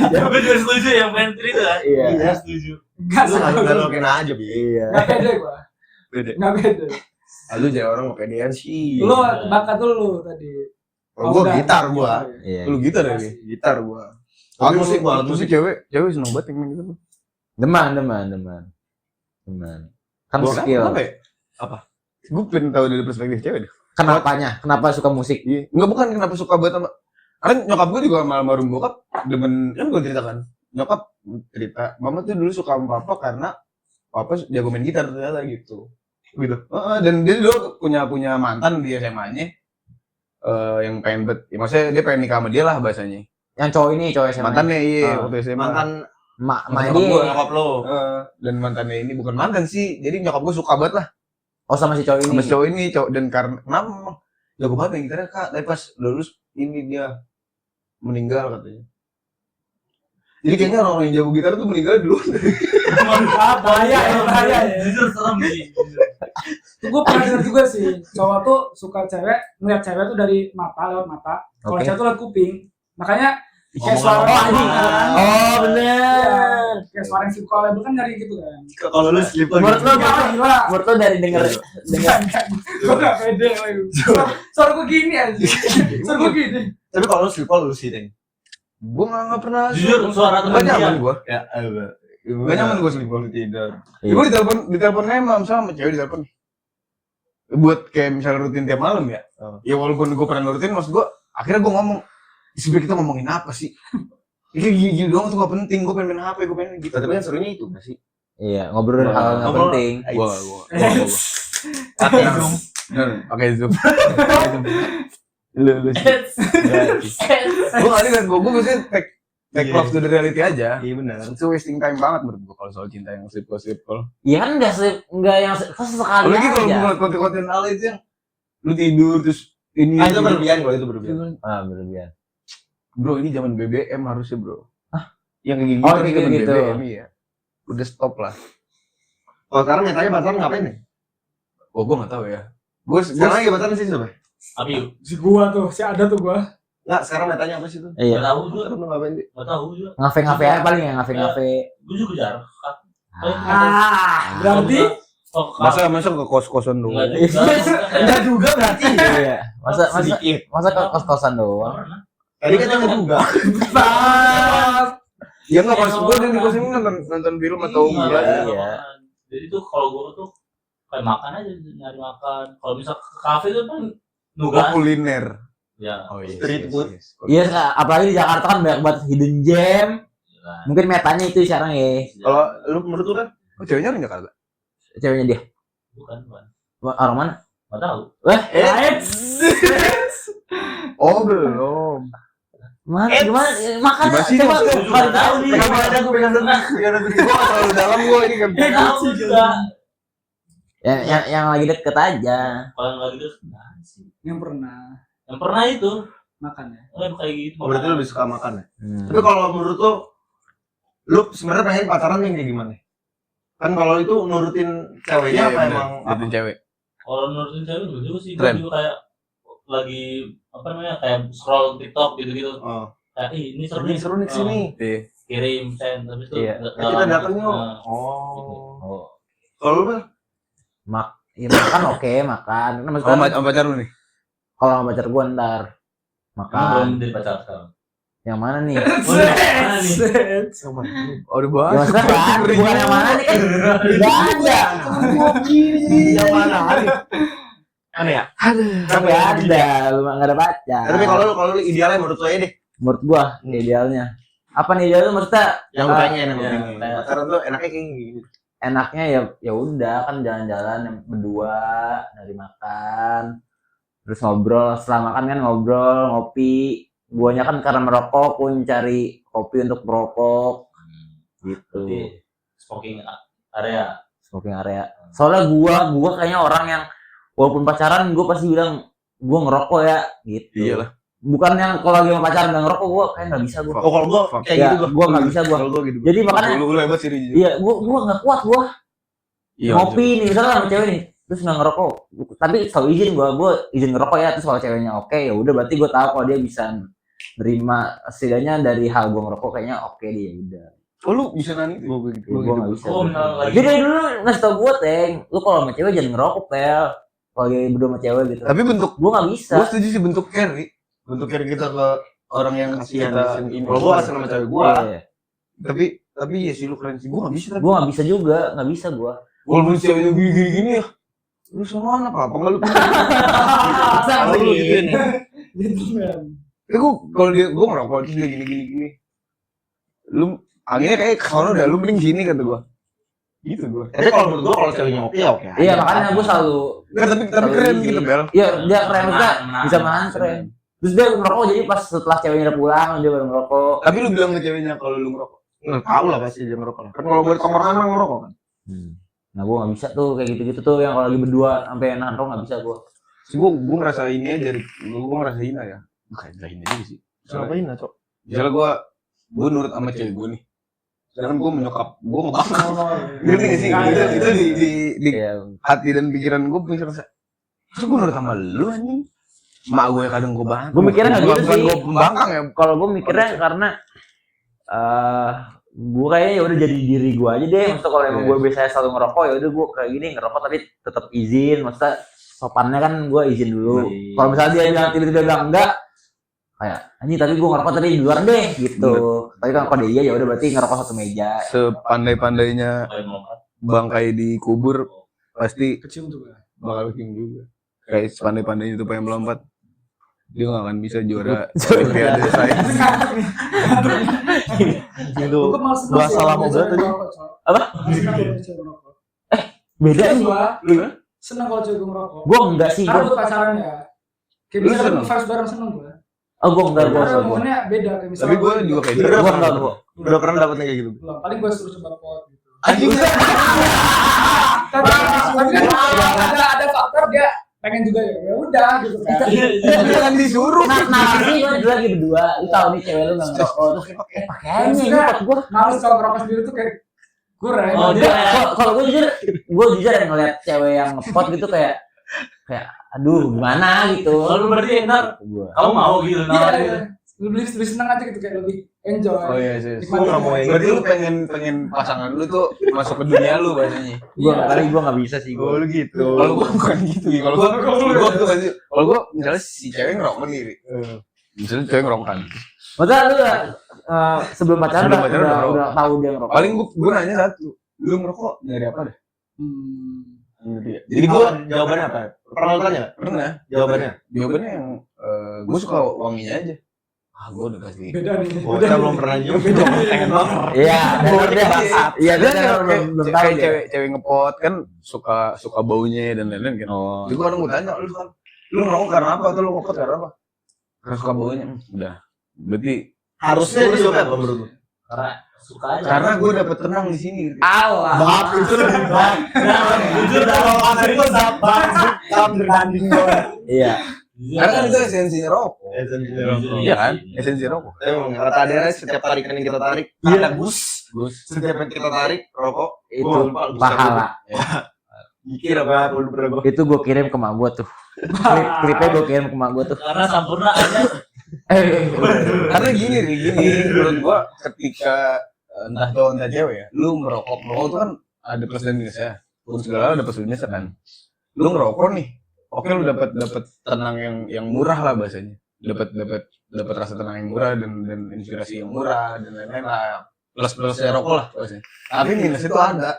Gue juga setuju yang pantry itu kan. Iya. Setuju. Nggak Lu usah. nggak lakuin aja, Bi. Iya. Nggak pede gua. Beda. Nggak pede. Lu jadi orang mau pedean sih. Lu bakat dulu tadi. Kalau gua udah. gitar gua. Iya. Lu gitar ya? Gi? Gitar gua. Alat musik gua, alat musik musik. cewek seneng banget yang main gitu. Deman. Kan Gua skill. apa ya? Gue pengen tahu dari perspektif cewek deh. Kenapanya? Kenapa suka musik? Iya. Enggak, bukan kenapa suka banget sama. Karena nyokap gue juga sama almarhum bokap demen, kan gue ceritakan. Nyokap cerita, mama tuh dulu suka sama papa karena papa jago main gitar ternyata gitu. Gitu. Dan dia dulu punya mantan di SMA-nya. Yang pengen ya, maksudnya dia pengen nikah sama dia lah bahasanya. Yang cowok ini, cowok SMA. Mantannya iya, Ah. waktu SMA. Mantan Mak nyokap dia. gua, nyokap lo. Dan mantannya ini bukan mantan sih, jadi nyokap gue suka banget lah Oh, sama si cowok ini. sama si cowok ini, dan karena kenapa memang jago banget main gitarnya kak, tapi pas lulus ini dia meninggal katanya. Jadi kayaknya orang yang jago gitar tuh meninggal dulu. Bahaya ya. Jujur serem sih. Gue pernah dengar juga sih, cowok tuh suka cewek, ngeliat cewek tuh dari mata, lewat mata. Kalau Oke. cewek tuh lewat kuping. Makanya kayak Omongan suara orang. anjing kan. Oh, bener. Kayak suara yang sleep label kan nyari gitu kan. Kalau lu sleep Menurut lu Gila. Menurut lu dari denger Gue gak pede lagi. Suara gue gini aja. Suara gue gini. Tapi kalau lu sleep lu sih, Deng. Gue nggak pernah. Jujur suara temen Gak nyaman dia. gue. Ya, Gak nyaman gue sleep kalau tidur. Iya. Gue ditelepon sama cewek ditelepon. Buat kayak misalnya rutin tiap malam ya. Ya walaupun gue pernah rutin, maksud gue akhirnya gue ngomong, sebenernya kita ngomongin apa sih? Ini gini doang tuh gak penting, gue pengen main HP, gue pengen gitu. Tapi kan serunya itu nggak sih? Iya, ngobrolin hal nggak Ngobrol. penting. Gue. Pakai Zoom. Pakai Zoom. Lu. Gue gak liat, gue biasanya take love to the reality aja. Iya benar. Itu wasting time banget menurut gue kalau soal cinta yang sleep call. Iya kan nggak yang sesekali Apalagi kalau aja. ngeliat konten-konten ala itu yang lu tidur terus ini. Itu berlebihan kalau itu berlebihan. Ah, berlebihan. Bro, ini zaman BBM harusnya bro. Yang kayak gitu, Oh, kan kayak zaman gitu. BBM iya. Udah stop lah. Kalau sekarang nyatanya pacaran ngapain nih? Oh, gue nggak tahu ya. Gue Sekarang lagi pacaran sih siapa? Tapi yuk. Si gua tuh, si ada tuh gua. Nggak, sekarang nyatanya apa sih tuh? Gak Iya. tahu juga. Pacaran lu ngapain sih? Gak tahu juga. Ngafe aja paling ya, ngafe. Gue juga jarang. Berarti masa ke kos-kosan dulu. Enggak juga berarti. Iya. Masa Sedikit. ke kos-kosan doang. Tadi kan enggak juga. Ya nggak, pas gue di kos ini nonton film atau Iya. Iya. Jadi tuh kalau gue tuh kayak makan aja, nyari makan. Kalau misal ke kafe tuh kan nugas. kuliner. Ya. Oh iya. Street food. Iya, apalagi di Jakarta kan banyak banget hidden gem. Mungkin metanya itu sekarang ya. Kalau lu menurut lu kan Oh, ceweknya orang Jakarta. Ceweknya dia. Bukan. Orang mana? Gak tahu. Oh, belum. Gimana? Makan Gimana sih? coba Gue juga gak tahu nih. Pegang aja gue pegang tenang. Gue nggak terlalu dalam gue ini kan. Gak tahu juga. yang lagi deket aja. Kalau yang lagi tuh nah, sih. yang pernah Yang pernah itu. makan ya. Kayak gitu. Oh, berarti lu lebih suka makan ya? Hmm. Tapi kalau menurut lu sebenarnya pengen pacaran yang kayak gimana? Kan kalau itu nurutin ceweknya apa emang apa? cewek. Kalau nurutin cewek juga sih. Gue Tren. juga kayak lagi apa namanya kayak scroll TikTok gitu-gitu. Oh, Kayak ini seru ini nih. seru nih sini. Iya. Kirim send tapi itu Iya. nggak Kita lama. datang yuk. Nah, Oh. Oh. Kalau lu Bel? Iya, makan oke, makan. Kan maksudnya Sama pacar lu nih. kalau sama pacar gua ntar emang makan. belum jadi pacar sekarang. Yang mana nih? Oh, udah Ya bahas. maksudnya kan, bukan yang mana nih kan? Gak ada. Yang mana? Aneh ya? Tapi ada, lu nggak ada pacar. Tapi kalau lu idealnya menurut lo ya deh. Menurut gua idealnya. Apa nih idealnya maksudnya? Yang lu pengen, yang lu Iya, pengen. kayak- Pacaran tuh enaknya kayak gini. Enaknya ya udah kan jalan-jalan yang berdua, dari makan, terus ngobrol, setelah makan kan ngobrol, ngopi. Guanya kan karena merokok, pun cari kopi untuk merokok gitu. Berarti smoking area. Smoking area. Soalnya gua kayaknya orang yang walaupun pacaran gua pasti bilang gua ngerokok ya gitu. Iyalah. Bukan yang kalau lagi sama pacaran nggak ngerokok gua kayak nggak bisa gua. Oh, kalau gua kayak Ya, gitu gua nggak bisa gua. Kalau gua gitu. Jadi makanya Lu hebat sih, Rizky. iya gua nggak kuat gua. Iya. Ngopi nih misalnya sama cewek nih terus nggak ngerokok tapi selalu izin gua izin ngerokok ya terus kalau ceweknya oke ya udah berarti gua tahu kalau dia bisa nerima setidaknya dari hal gua ngerokok kayaknya oke dia udah. Oh, lu bisa nanya gua gitu. Gua nggak bisa. Oh, benar lagi. Dia dari dulu ngasih tau gua Teng lu kalau sama cewek jangan ngerokok pel kalau lagi berdua sama cewek gitu. Tapi bentuk Gua nggak bisa. gua setuju sih bentuk care, Ri. Bentuk care kita ke orang yang Kasihan, kita kasihan ini. kalau gua asal sama cewek gua. Iya. Tapi ya sih lu keren sih. Gua enggak bisa tapi. Gua nggak bisa juga nggak bisa gua. Walaupun ceweknya gini-gini ya. Lu sama anak apa enggak lu? Sama Lu nih. gituin ya. Gentleman. Gua kalau gua ngerokok terus dia gini-gini. Lu anginnya kayak ke sono dah, lu mending sini kata gua. Gitu gua. Tapi kalau menurut gua kalau ceweknya oke ya oke. Iya makanya gua selalu Tapi keren gitu, Bel. iya dia keren maksudnya Menahan. bisa menahan keren. Terus dia ngerokok jadi pas setelah ceweknya udah pulang dia baru ngerokok. Tapi lu bilang ke ceweknya kalau lu ngerokok. Nggak tahu lah pasti dia ngerokok. Kan kalau buat tongkrongan mah ngerokok kan. Nah gue nggak bisa tuh kayak gitu-gitu tuh yang kalau lagi berdua sampai nahan rokok nggak bisa gue. Sih gua ngerasa ini aja, gua ngerasa hina ya. Bukan hina juga sih. Ngapain lah, Cok? Misalnya gua nurut sama cewek gua nih. Sedangkan gua menyokap, gua ngebakar. Ngerti gak sih? Itu di Iya. hati dan pikiran gua bisa rasa. Terus gua nurut sama lu anjing. Mak gue kadang gua banget. Gua mikirnya nggak gitu Bukan sih. gua pembangkang ya. Kalau gue mikirnya karena gue kayaknya ya udah jadi diri gue aja deh. Maksudnya kalau emang gue biasanya selalu ngerokok ya udah gue kayak gini ngerokok tapi tetap izin. Maksudnya sopannya kan gue izin dulu. Kalau misalnya dia bilang tiba-tiba bilang enggak, kayak anjing tapi gue ngerokok tadi di luar deh gitu. Tapi kan kalau dia iya ya udah berarti ngerokok satu meja. Sepandai-pandainya Kayak melompat. bangkai dikubur pasti Kecium juga. bakal bikin juga. Kayak sepandai-pandainya itu pengen melompat. Dia gak akan bisa juara Olimpiade sains. Itu Gua malah seneng bahasa sih lama kalau banget cewek tadi. ngerokok, Cok. Apa? Seneng kalau cewek ngerokok. Beda Seneng sih. gua. Lu kan? Seneng kalau cewek gua ngerokok. Gue enggak sih. Karena buat pacaran ya. Kayak Lu bisa seneng? vibes bareng seneng gua. Oh gue enggak gue. Karena momennya beda kayak misalnya. Tapi gua juga kayak gitu. Gue enggak gue. udah pernah dapetnya kayak gitu. belum. Paling gua suruh coba pot gitu. Anjing. Tapi kan ada faktor dia pengen juga ya udah gitu kan. Jangan disuruh. Nah sih gue lagi berdua. Lu tahu nih cewek lu nggak ngerokok terus pakai aja ini pot gue. Males kalau ngerokok sendiri tuh kayak kurang. Oh, Jadi kalau gue jujur yang ngeliat cewek yang ngepot gitu kayak aduh gimana gitu. Lalu berarti ntar Gua. kamu mau gitu Iya, nawarin. iya. Lebih seneng aja gitu kayak lebih enjoy. Oh iya sih. Nikmatin Gua nggak mau aja. yang Berarti lu pengen pasangan lu tuh masuk ke dunia lu bahasanya. Gue Iya. tapi gue nggak bisa sih gue. lu gitu. Kalau gua bukan gitu. Kalau gua misalnya si cewek ngerokok nih. Ri. Misalnya cewek ngerokok kan. Maksudnya lu sebelum pacaran Sebelum pacaran udah udah tahu dia ngerokok. Paling gua nanya satu. Lu ngerokok dari apa dah? Jadi gua jawabannya apa? Pernah lu tanya? Pernah. Jawabannya. Jawabannya yang gua suka wanginya aja. Gua udah pasti. Beda nih. Bocah belum pernah juga. Pengen banget. Iya, dia iya dia Dia belum tahu dia. cewek ngepot kan suka baunya dan lain-lain kan. Oh. Jadi gua kadang gua tanya lu ngerokok karena apa atau lu ngepot karena apa? Karena suka baunya. Udah. Berarti Harusnya dia jawab apa menurut lu? Karena suka aja. karena gua dapet tenang di sini. Allah. Bab itu lebih bab. Jujur kalau kasar itu bab berbanding doang. Iya. Karena kan itu esensinya rokok. Iya kan? Esensi rokok. Emang kata Adera setiap tarikan yang kita tarik ada gus. Setiap yang kita tarik rokok Itu gua lupa, gus pahala. Mikir apa? Gua lupa gua. Itu gue kirim ke mak gue tuh. Klipnya gue kirim ke mak gue tuh. Karena sampurna aja. Karena gini menurut gua ketika entah cowok entah cewek ya, lu merokok tuh kan ada plus dan minusnya. Pun segala ada plus dan minusnya kan. Lu ngerokok nih, oke lu dapat tenang yang murah lah bahasanya. Dapat dapat rasa tenang yang murah dan inspirasi yang murah dan lain-lain lah. Plus-plusnya rokok lah plusnya. Tapi minus itu ada.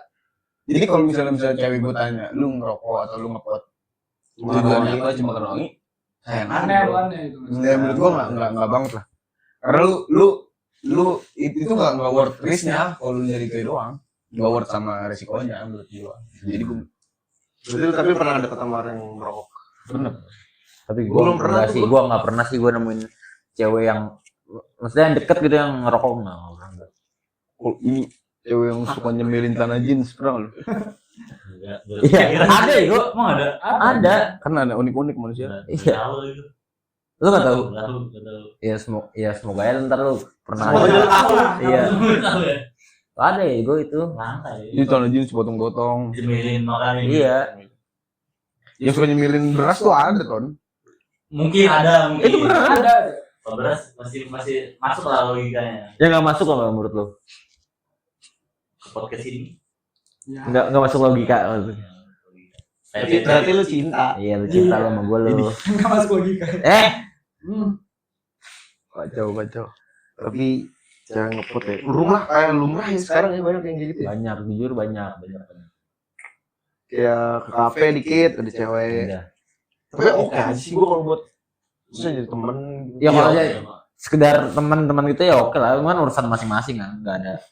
Jadi kalau misalnya cewek gue tanya, lu ngerokok atau lu ngepot, tujuannya apa cuma karena wangi? Sayang Aneh bro. aneh itu. Ya menurut gua nggak banget lah. Karena lu itu nggak worth risknya kalau lu nyari itu doang. Nggak worth sama resikonya menurut gua. Jadi gua Berarti lu tapi pernah ada ketemu orang yang merokok? bener. Tapi Gua gue belum pernah tuh, sih, gue nggak pernah sih gue nemuin cewek yang maksudnya yang deket gitu yang ngerokok nggak pernah. Oh, ini cewek yang suka nyemilin tanah jeans pernah lu? Iya, ada ya gue. Emang ada? Ada. Kan ada unik-unik manusia. Iya. Tahu itu. Lu nggak tahu? Nggak tahu. Ya semoga ya ntar lu pernah. Semoga ada. lu tahu. Iya. Tahu ya. Ada ya gue itu. Lantai. Ini tanah jeans potong-potong. Jemilin makanan. Iya. Yang suka nyemilin beras tuh ada ton. Mungkin ada, mungkin. Itu beneran Ada. Kalau beras masih masuk lah logikanya. Ya nggak masuk kalau menurut lu? Ke podcast ini. Ya. Nggak masuk logika. Berarti lu cinta. Iya lu cinta lu sama gue lu. Enggak masuk logika. Kacau. Tapi jangan ngepot ya. Lumrah ya sekarang ya banyak yang kayak gitu ya. Banyak, jujur banyak. Kayak ke kafe dikit ada cewek. Udah. Tapi oke aja sih gua kalau buat bisa jadi temen. Ya kalau aja sekedar teman-teman gitu ya oke lah, cuman urusan masing-masing kan, nggak ada.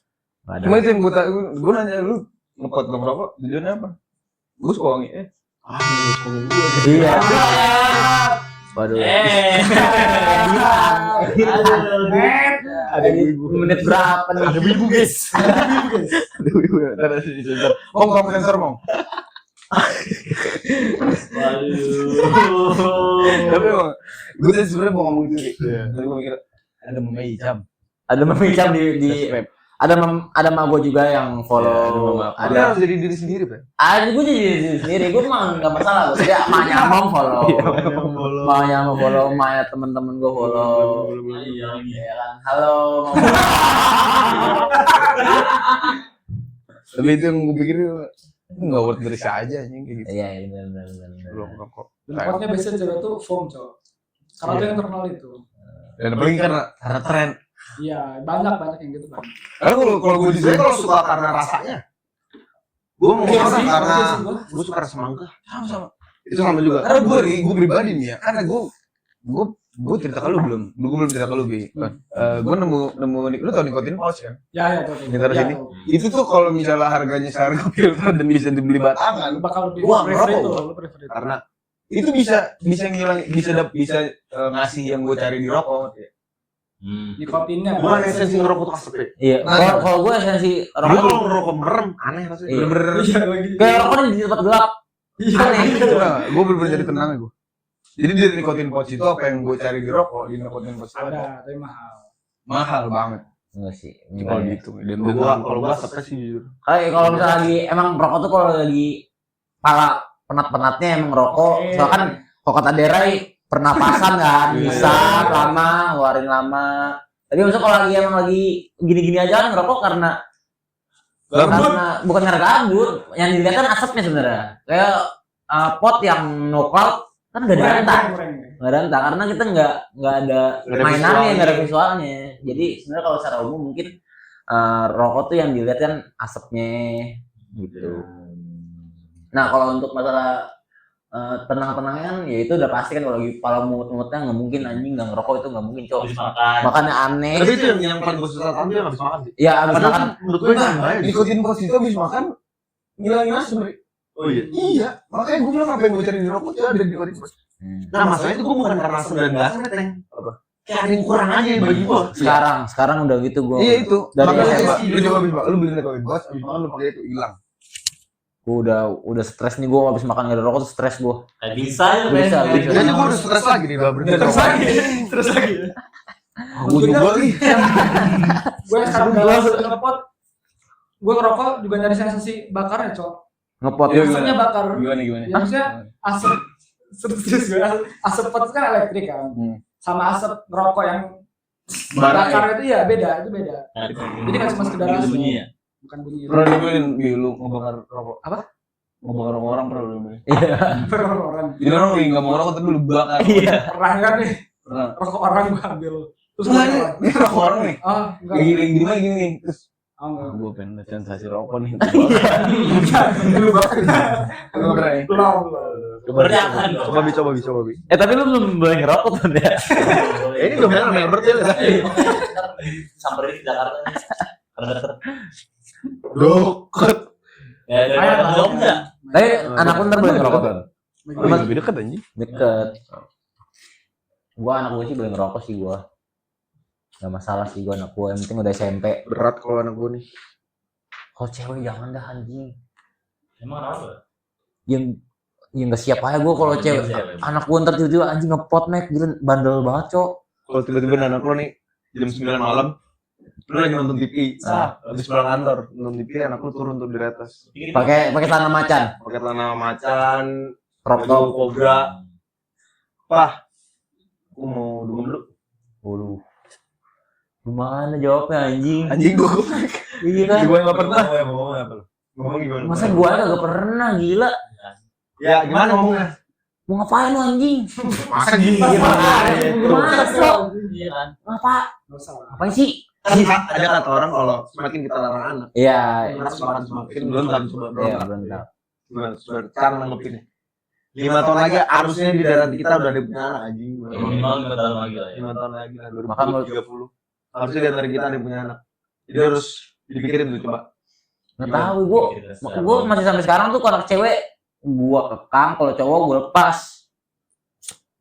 Cuma itu yang gua nanya lu ngepot dong rokok tujuannya apa? Gua suka wangi Ngomongin gua deh. Iya. Waduh. ada ibu. Menit berapa nih? Ada ibu guys. Ada ibu. Ada di sensor. Tolong sensor mong. Tapi emang gue tadi sebenarnya mau ngomong itu sih. Tapi gue mikir ada Mama Icam. Ada memicam di ada mama gue juga yang follow. Ada Ada harus jadi diri sendiri, Pak. ada gue jadi diri sendiri, gue mah nggak masalah. Dia emaknya mau follow, emaknya mau follow, emaknya temen-temen gue follow. Iya, Ya kan? Halo. Tapi itu yang gue pikir nggak worth dari saja anjing kayak gitu. Iya, benar. Belum rokok. Tempatnya biasanya cewek tuh form cowok. Karena itu yang terkenal itu. Dan apalagi karena tren. Iya, banyak yang gitu kan. Karena kalau gue di Saya kalau suka karena rasanya. Gua mau Iya orang sih, karena iya sih gua. gua suka rasa mangga. sama. Itu sama juga. Karena gue pribadi nih ya, karena gue cerita ke lu belum, gue belum cerita ke lu bi. Gue nemu lu tau nikotin pouch kan? Ya, tahu. Ini taruh sini. Itu tuh kalau misalnya harganya seharga filter dan bisa dibeli batangan, Bakal lebih Wah, prefer ngerokok itu, gua. lu prefer itu. Karena itu bisa ngilang, bisa ngasih yang gue cari di rokok. Nikotinnya bukan esensi ngerokok tuh asap ya. Iya. Kalau gue esensi Dia rokok kalau ngerokok merem aneh rasanya. Iya. Bener-bener. Iya lagi. kayak rokok di tempat gelap. Iya. Aneh. Gue bener-bener jadi tenang gue. Jadi dari nikotin pouch itu apa yang gue cari di rokok, di nikotin pouch itu ada. Ada, tapi mahal. Mahal banget. Enggak sih. Kalau gitu. Dan Kalau gua asapnya sih jujur. Kalau misalnya lagi emang rokok tuh kalau lagi pala penat-penatnya emang rokok. Soalnya kan kalau kata Derai pernapasan kan bisa lama, ngeluarin lama. Tapi maksudnya kalau lagi emang lagi gini-gini aja kan ngerokok karena bukan karena gabut. Yang dilihat kan asapnya sebenarnya. Kayak pot yang no cloud kan nggak ada rentah, nggak ada rentah karena kita nggak ada mainannya, nggak ada visualnya. Jadi sebenarnya kalau secara umum mungkin rokok tuh yang dilihat kan asapnya gitu. Nah kalau untuk masalah tenang-tenangnya kan ya itu udah pasti kan kalau lagi pala mut-mutnya nggak mungkin anjing nggak ngerokok itu nggak mungkin cowok. Habis makan. Makanya aneh. Tapi itu yang paling gua susah tahu dia habis makan sih. Ya abis Padahal makan menurut gua itu bahaya. nikotin pouch itu habis makan ngilangin asam. Oh iya. Iya, makanya gue bilang apa yang gue cari di rokok itu ada di nikotin pouch. Nah, masalahnya itu gua bukan karena asam dan gas Teng. Apa? Kayak ada yang kurang aja bagi gua. sekarang udah gitu gua. Iya itu. Dari Makanya SMP. lu coba habis makan, lu beli nikotin pouch, habis makan lu pakai itu hilang. Gua udah stres nih gua abis makan nggak ada rokok tuh stres gua. Kayak bisa ya, Bisa. Jadi gua udah stres lagi nih udah berhenti. Terus lagi. Gue juga nih. Gue sekarang udah ngepot. Gue ngerokok juga nyari sensasi bakarnya, Cok. Ngepot. Iya, Asapnya bakar. Gimana? Ya, maksudnya asap serius gue. Asap pot itu kan elektrik kan. Sama asap ngerokok yang bakar itu ya beda, itu beda. Jadi nggak cuma sekedar asap. bunyi ya. Bukan bunyi. Pernah dibeliin lu ngebakar rokok? Apa? Ngebakar orang pernah lu beliin? Iya. Per orang. Jadi orang lagi nggak mau ngerokok tapi lu bakar. Iya. Pernah kan nih? Rokok orang gue ambil. Terus Enggak, gue ini rokok orang nih. oh enggak. Yang gini gini nih. Terus Oh enggak. gue pengen lihat sensasi rokok nih. Lu bakal belum. Berjangan dong. Coba bi. Tapi lu belum boleh ngerokok tuh ya. Ini udah benar Melbourne ya. Sampai di Jakarta nih. Karena deket. Deket. Ya, dari Jogja. Tapi anak lu ntar boleh ngerokok tuh. Lebih dekat anjing. Deket. Anak gua sih boleh ngerokok sih gua. Gak masalah sih gua anak gua, yang penting udah SMP. Berat kalau anak gue nih. Kalau cewek jangan dah anjing. Emang kenapa? Yang gak siap aja gua kalau cewek. Anak gua ntar tiba-tiba anjing ngepot mek, gila bandel banget, Cok. Kalau tiba-tiba anak lo nih jam 9 malam, lu lagi nonton TV, habis pulang kantor, nonton TV, anak lu turun tuh di atas. Pakai celana macan, Pakai celana macan, crop baju top. kobra. Pah, aku mau dugem dulu. Waduh. Gimana jawabnya anjing? Anjing gua. Iya kan? Gua enggak pernah. Ngomong apa lu? Ngomong gimana? Masa gua kagak pernah, gila. Ya, gimana ngomongnya? Mau ngapain lu anjing? Masa gini? Gimana, Cok? Iya kan? Ngapa? Ngapain sih? Kan ada kata orang kalau semakin kita larang anak, Iya. anak semakin berontak coba Iya, berontak. benar. Gimana? Cara nanggepinnya? 5 tahun lagi harusnya di daerah kita udah ada punya anak anjing. Minimal 5 tahun lagi lah ya. 5 tahun lagi lah, Makan 2030. Harusnya di antara kita ada yang punya anak. Jadi harus dipikirin tuh coba. Nggak tahu gua masih sampai sekarang tuh kalau anak cewek gua kekang, kalau cowok gua lepas.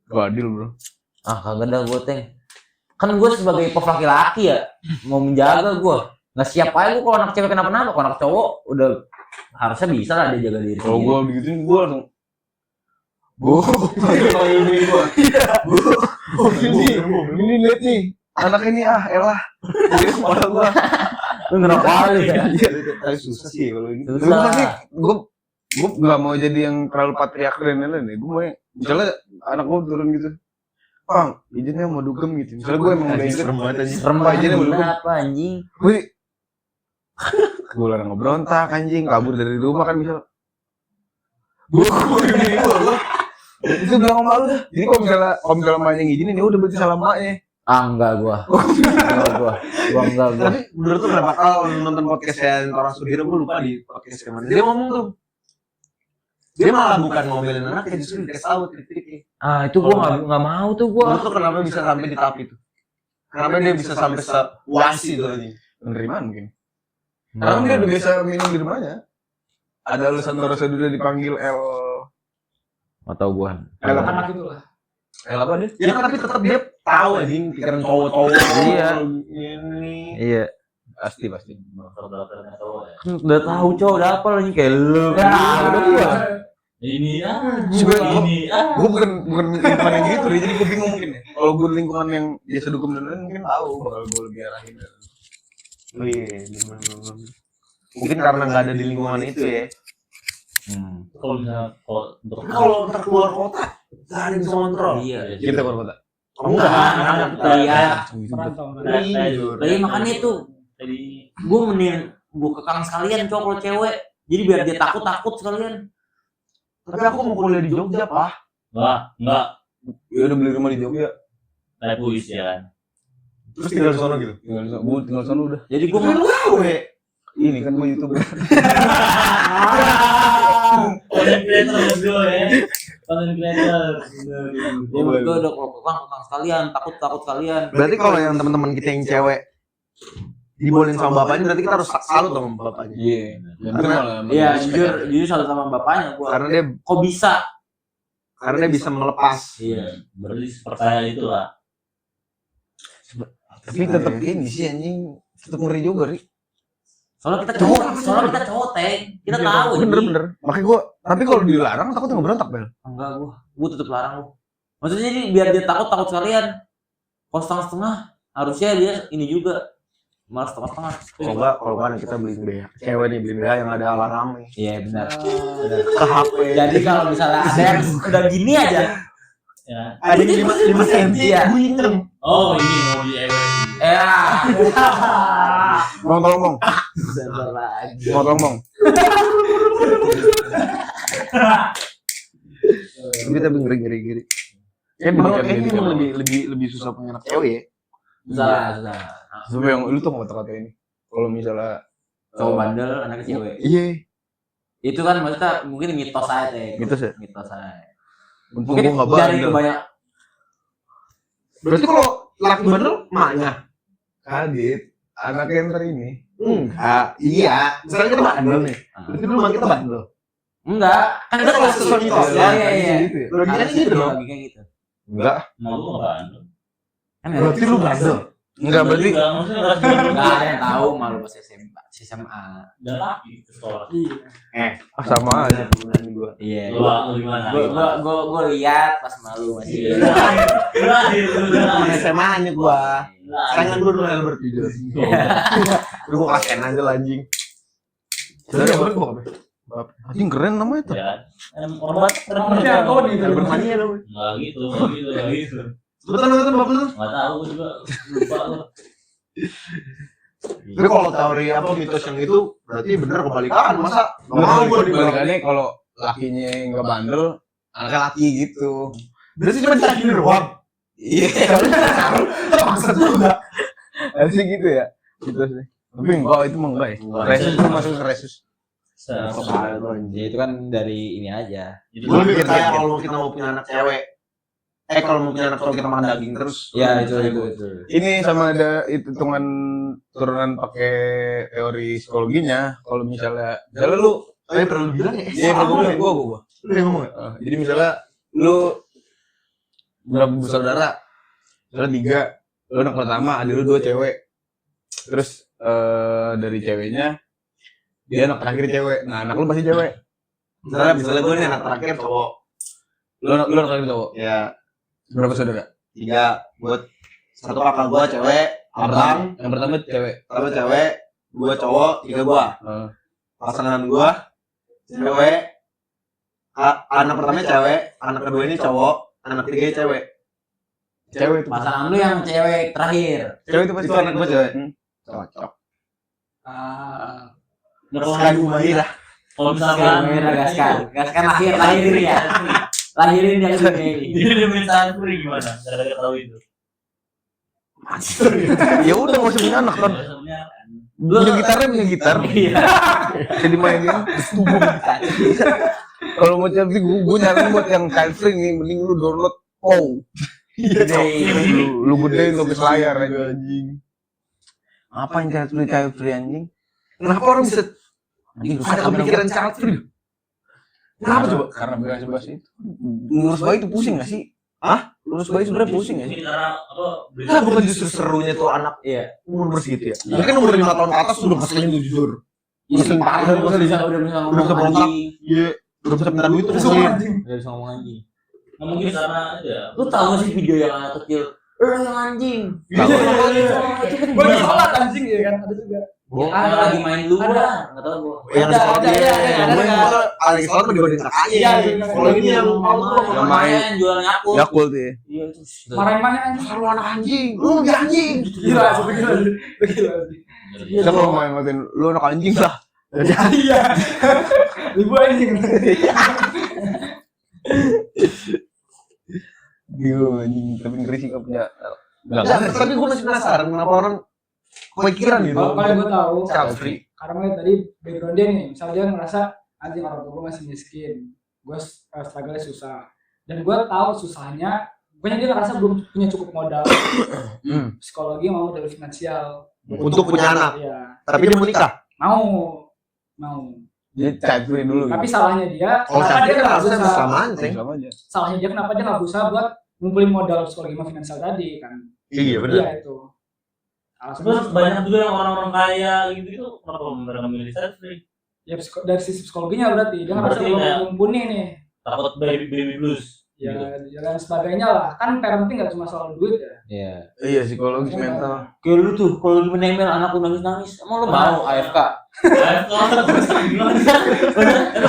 Gak adil, bro. Ah, kagak dah gua, Teng. Kan gua sebagai pos laki-laki ya, mau menjaga gua. Nggak siap aja gua kalau anak cewek kenapa-napa, kalau anak cowok udah harusnya bisa lah dia jaga diri Kalau sendiri. gue begituin gue langsung kalau ini gue ini lihat nih anak ini elah jadi kepala gue Lu ngerokok kali ya. Tapi susah sih kalau ini. Susah. gue nggak mau jadi yang terlalu patriarkal dan lain-lain ya. Gue mau misalnya anak gue turun gitu, Bang, izinnya mau dugem gitu. Misalnya gue emang udah izin, Serem aja nih, belum. apa anjing? gue larang ngebrontak anjing, kabur dari rumah kan misal. Itu bilang sama lu dah. Jadi kalau misalnya emaknya ngizinin ya udah berarti salah emaknya. Ah, enggak gua. Enggak gua. Tapi menurut tuh berapa kalau nonton podcastnya orang Sudiro, gue lupa di podcast yang mana. Dia ngomong tuh, dia malah bukan ngomelin anaknya, justru dikasih tahu titik-titiknya. Ah, itu gua enggak mau tuh gua. Menurut tuh kenapa bisa sampai di tahap itu? Kenapa dia bisa sampai sewasi tuh ini? Penerimaan mungkin. Karena dia udah biasa minum di rumahnya. Ada alasan Toro Seduda dipanggil L. Atau gua. Anak itu lah. L apa dia? Ya tapi tetap dia tahu anjing pikiran cowok-cowok. Iya. Ini. Iya. Pasti. Dokter-dokternya tahu ya. Kan udah tahu cowok udah apa lagi kayak lu. Ini Gue bukan lingkungan yang gitu, jadi gue bingung mungkin ya. Kalau gue lingkungan yang biasa dukung dan lain mungkin tahu bakal gue lebih arahin. Oh iya, mungkin karena nggak ada di lingkungan itu ya. kalau misalnya untuk Kalau ntar keluar kota, nggak ada yang bisa kontrol. Iya. Kita keluar kota. Enggak, Anak kuliah. Merantau. Tapi makanya itu jadi gua mending gua kekang sekalian cowok kalau cewek. Jadi biar dia takut sekalian. Tapi aku mau kuliah di Jogja, Pak. enggak Ya udah beli rumah di Jogja. naik puisi ya kan. Terus tinggal di sono gitu. Gue tinggal sana udah. Jadi gua Kan gue. Ini kan gue YouTuber. Konten creator bro ya. Konten creator. ya gua udah kalau kekang sekalian, takut sekalian. Berarti kalau yang teman-teman kita yang cewek dibolehin sama bapaknya, berarti kita harus salut sama bapaknya. Iya. Iya, jujur salah sama bapaknya gua. Karena dia Kok bisa? bisa melepas. Iya. Berarti percaya itu lah. Tapi tetap ini sih anjing, tetap ngeri juga, Ri. Soalnya kita cowok, Teng. Kita tahu ini. Bener. Makanya gue, tapi kalau dilarang takut nggak berontak, Bel. Enggak gua tetap larang lu. Maksudnya jadi biar dia takut sekalian. Kalau setengah-setengah harusnya dia ini juga malah setengah-setengah. Kalau kan kita beliin BH. Cewek nih beliin BH yang ada alarmnya. Iya benar. Ke HP. Jadi kalau misalnya ada yang udah gini aja, Ya. Ada yang 5 cm. Iya. Bunyiin. Oh ini mau di ewe. Mau tolong, Sabar lagi. Mau tolong. Tapi ngeri. Kayaknya emang lebih susah punya anak cewek ya. Susah. Coba yang lu tuh nggak kata-kata ini. Kalau misalnya Cowok bandel, anak cewek. Iya. Itu kan maksudnya mungkin mitos aja teh. Mitos ya? Mitos aja. Untung Mungkin gua nggak dari bandel. banyak. Berarti kalau laki bandel maknya? Kadit, anak yang ntar ini. Enggak. Iya. Misalnya kita bandel nih. Berarti dulu mak kita bandel. Enggak, kan itu kalau sesuai mitos. Ya, Iya. gitu ya. Logikanya gitu dong. Logikanya gitu. Enggak. Nah, lu nggak bandel. Kan Berarti lu bandel. Enggak berarti. Maksudnya nggak bandel. Enggak ada yang tahu malu pas SMA. Udah laki ke sekolah. Sama aja. Iya. Lu gimana? Gua lihat pas malu masih. Temen SMA nya gua. Saingan gua dulu yang bertiga. Lu gua kasihan aja lah, anjing. Jadi apa gua apa? Anjing keren namanya tuh. Ya. Orang Namanya apa nih? Albert Mania dong. Nggak gitu. Betul bapak lu. Nggak tahu gua juga lupa lu. Tapi kalau teori apa mitos yang itu berarti bener kebalikan, masa nggak mau gua dibalik. Kebalikannya kalau lakinya nggak bandel, anaknya laki gitu. Berarti cuma cara gini doang. Iya. Maksud juga. Harusnya gitu ya. Gitu sih. Tapi enggak itu mah enggak ya. Resus itu masuk ke resus. Ya, itu kan dari ini aja. Gue lebih percaya kalau kita mau punya anak cewek. Kalau mau punya anak cowok kita makan daging terus. Ya itu. Ini sama ada hitungan turunan pakai teori psikologinya. Kalau misalnya lu Perlu bilang ya. iya gua. Lu yang ngomong ya? Jadi misalnya lu berapa bersaudara? Misalnya 3, lu anak pertama, ada lu 2 cewek. Terus dari ceweknya dia anak terakhir cewek. Nah, anak lu pasti cewek. Misalnya gue nih anak terakhir cowok. Lu anak terakhir cowok. Ya Berapa saudara? 3 buat satu kakak gua cewek, abang, Yang pertama cewek. kalau cewek, 2 cowok, 3 gua. Pasangan gua cewek, anak pertama cewek, anak kedua ini cowok, anak ketiga cewek. Cewek itu. Pasangan lu yang cewek terakhir. Cewek itu pasti Itu anak gua cewek. Cocok. Sekali Mahira. Kalau misalkan Gaskan lahirin ya. Lahirin yang ini. dia diminta free gimana? Gara-gara tahu itu. Ya udah enggak usah punya anak kan. Punya gitar. Iya. Jadi mainin tubuh gitar. Kalau mau cari gue nyaranin buat yang child free nih, mending lu download POW. Lu gedein lu ke layar aja anjing. Apa yang child free anjing? Kenapa orang bisa Anjing ada kepikiran child free? Kenapa coba? Karena bebas itu. Ngurus bayi itu pusing gak sih? Hah? Ngurus bayi sebenarnya pusing gak sih? Ini karena apa? Nah, bukan justru serunya tuh anak umur bersegitu ya. Mungkin umur 5 tahun ke atas udah ngeselin tuh jujur. Ngeselin parah. Udah bisa ngomong berontak. Iya, udah bisa minta duit tuh ngeselin. Udah bisa ngomong anjing. Nggak mungkin karena ya. Lu tahu gak sih video yang anak kecil? Yang anjing. Gue di sholat anjing ya kan ada juga. Ada lagi main luar, enggak tahu gua. Yang di sekolah Ada. Alex sekolah tuh dibanding kakaknya. Iya, Kalau ini yang yang main jual Yakult. Yakult ya. Iya itu. Marahin anjing. Lu anak anjing, lu lebih anjing. Gila, gila. Kita kalau main ngatain lu anak anjing lah. Iya. Ibu anjing. Gila anjing, tapi ngeri sih punya. Tapi gue masih penasaran kenapa orang kepikiran gitu. Kalau gue tahu, Child free. karena melihat tadi background dia nih, misalnya dia ngerasa anjing orang tua gue masih miskin, gue struggle susah, dan gue tahu susahnya, pokoknya dia ngerasa belum punya cukup modal, psikologi mau dari finansial, Untuk punya anak. Iya. Tapi dia mau nikah. Mau. Jadi child free dulu. Tapi salahnya dia, Kalau kenapa child dia free kan nggak harusnya berusaha? sama anjing. Sama aja. Salahnya dia kenapa dia nggak berusaha buat ngumpulin modal psikologi sama finansial tadi kan? Iya Iya itu. Terus banyak juga yang orang-orang kaya gitu kenapa mereka milih child free? Ya dari sisi psikologinya berarti dia ngerasa Berarti belum ya. mumpuni nih. Takut baby blues. Ya Gitu. dan sebagainya lah. Kan parenting nggak cuma soal duit ya. Iya. Iya psikologis mental. Kayak lu tuh kalau lu menembel anak lu nangis-nangis, emang lu mau AFK? Itu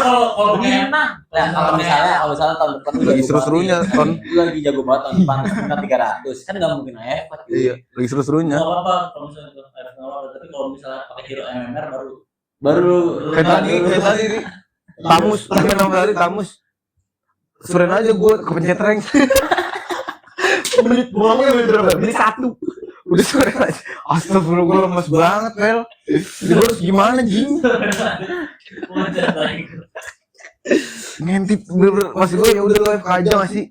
kalau begini Nah, kalau misalnya tahun depan lu Lagi jago seru-serunya banget, ton. lu lagi jago banget tahun depan minta 300, kan nggak mungkin AFK. Iya, lagi seru-serunya. nggak apa-apa kalau misalnya itu nggak apa-apa, tapi kalau misalnya pakai hero MMR Baru Kayak tadi nih. Tamus, tapi nama tadi Tamus. Suren aja gue kepencet rank. menit buangnya berapa? Menit 1. Udah sore aja. Astagfirullah, lemas banget, Pel. Ini gua harus gimana, Jing? Ngintip bener-bener. Maksud gue ya udah lo FK aja nggak sih?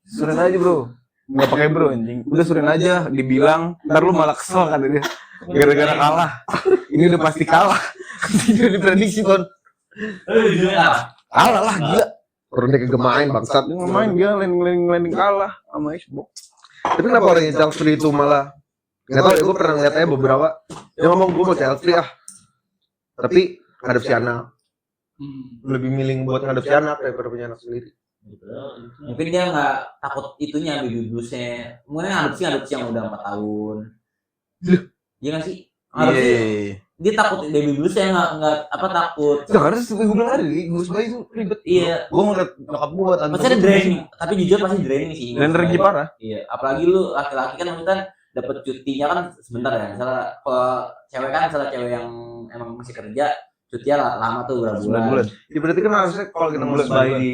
Suren aja, Bro. Nggak pakai bro anjing. Udah suren aja, dibilang ntar lu malah kesel kata dia. Gara-gara kalah. Ini udah pasti kalah. Tidak diprediksi, Ton. Kalah lah, gila. Orang dia kagak main bangsat. Dia nggak main, dia landing kalah sama Xbox. Tapi kenapa orang yang Chelsea itu malah nggak tahu ya, gue pernah ngeliat aja beberapa yang ngomong gue mau Chelsea tapi ngadep si anak lebih milih buat ngadep si anak daripada punya anak sendiri. Mungkin dia nggak takut itunya baby bluesnya. Mungkin ngadopsi yang udah 4 tahun. Iya nggak sih? Ngadopsi, dia takut baby bluesnya nggak takut. Ya karena gue bilang tadi gue sebagai itu ribet. Iya. Gue ngeliat nyokap gue tante. Pasti ada draining, tapi jujur pasti draining sih. Dan energi parah. Iya. Apalagi lu laki-laki kan maksudnya dapat cutinya kan sebentar ya. Misalnya kalau cewek yang emang masih kerja, cutinya lama tuh berapa bulan. Ya berarti kan harusnya kalau kita mau sebagai di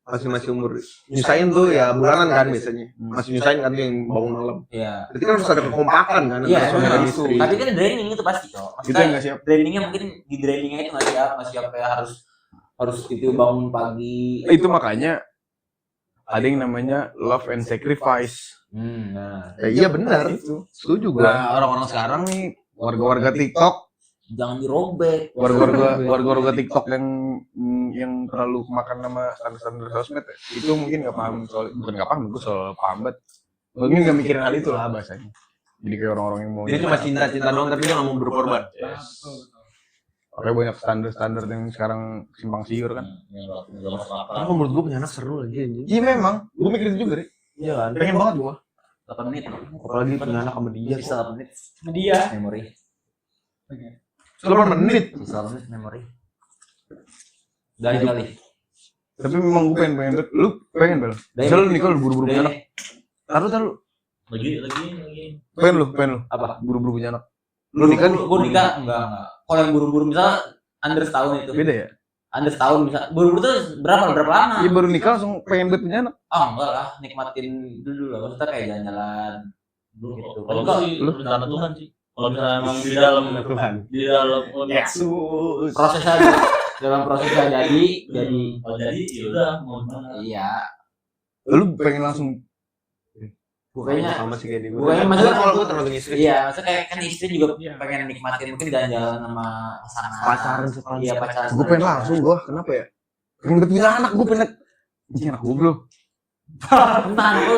masih umur nyusahin tuh ya bulanan kan biasanya. Masih nyusahin kan tuh yang bangun malam. Iya. Berarti kan harus ada kekompakan kan. Iya, antara suami dan itu. istri. Tapi kan draining itu pasti, Cok. Itu yang nggak siap. Drainingnya mungkin di drainingnya itu nggak siap kayak harus itu bangun pagi. Itu makanya ada yang namanya love and sacrifice. Nah, Ya, iya benar. Itu. Setuju gue. Nah, orang-orang sekarang nih warga-warga TikTok, jangan dirobek. warga-warga TikTok yang terlalu kemakan nama standar sosmed ya. Itu mungkin nggak paham soal, bukan nggak paham, gue soal paham banget. Mungkin nggak mikirin hal itu lah bahasanya. Jadi kayak orang-orang yang mau Dia cuma cinta doang tapi dia nggak mau berkorban. Oke, banyak standar yang sekarang simpang siur kan. Tapi menurut gue punya anak seru lagi anjing. Iya memang, gue mikir itu juga deh. Iya kan. Pengen banget gue. 8 menit. Apalagi punya anak sama dia. Sisa 8 menit Dia. memori. 8 menit. Sisa 8 menit memori. Dari kali. Tapi memang gue pengen banget. Lu pengen Bel? Misal lu nikah lu buru-buru punya anak. Taruh. Lagi. Pengen lu. Apa? Buru-buru punya anak. Lu nikah? Gua nikah enggak. Kalau yang buru-buru misalnya under setahun itu. Beda ya? Under setahun misal. Buru-buru tuh berapa lama? Iya baru nikah langsung pengen banget punya anak. Oh enggak lah, nikmatin dulu lah. Maksudnya kayak jalan-jalan dulu gitu. Kalau Enggak, sih rencana Tuhan sih. Kalau misalnya emang di dalam proses aja. Dalam prosesnya jadi kalau jadi ya udah mau gimana. iya. Lu pengen langsung Bukannya sama sih kayak di gue. Bukannya Maksudnya maksudnya kalau gue terlalu istri. iya, maksudnya kayak kan istri juga pengen nikmatin mungkin jalan-jalan sama pasangan. Pacaran sekali. Iya, pacaran. gue pengen langsung gue. Kenapa ya? Pengen banget punya anak gue pengen. Ini anak gue bro. Entah aku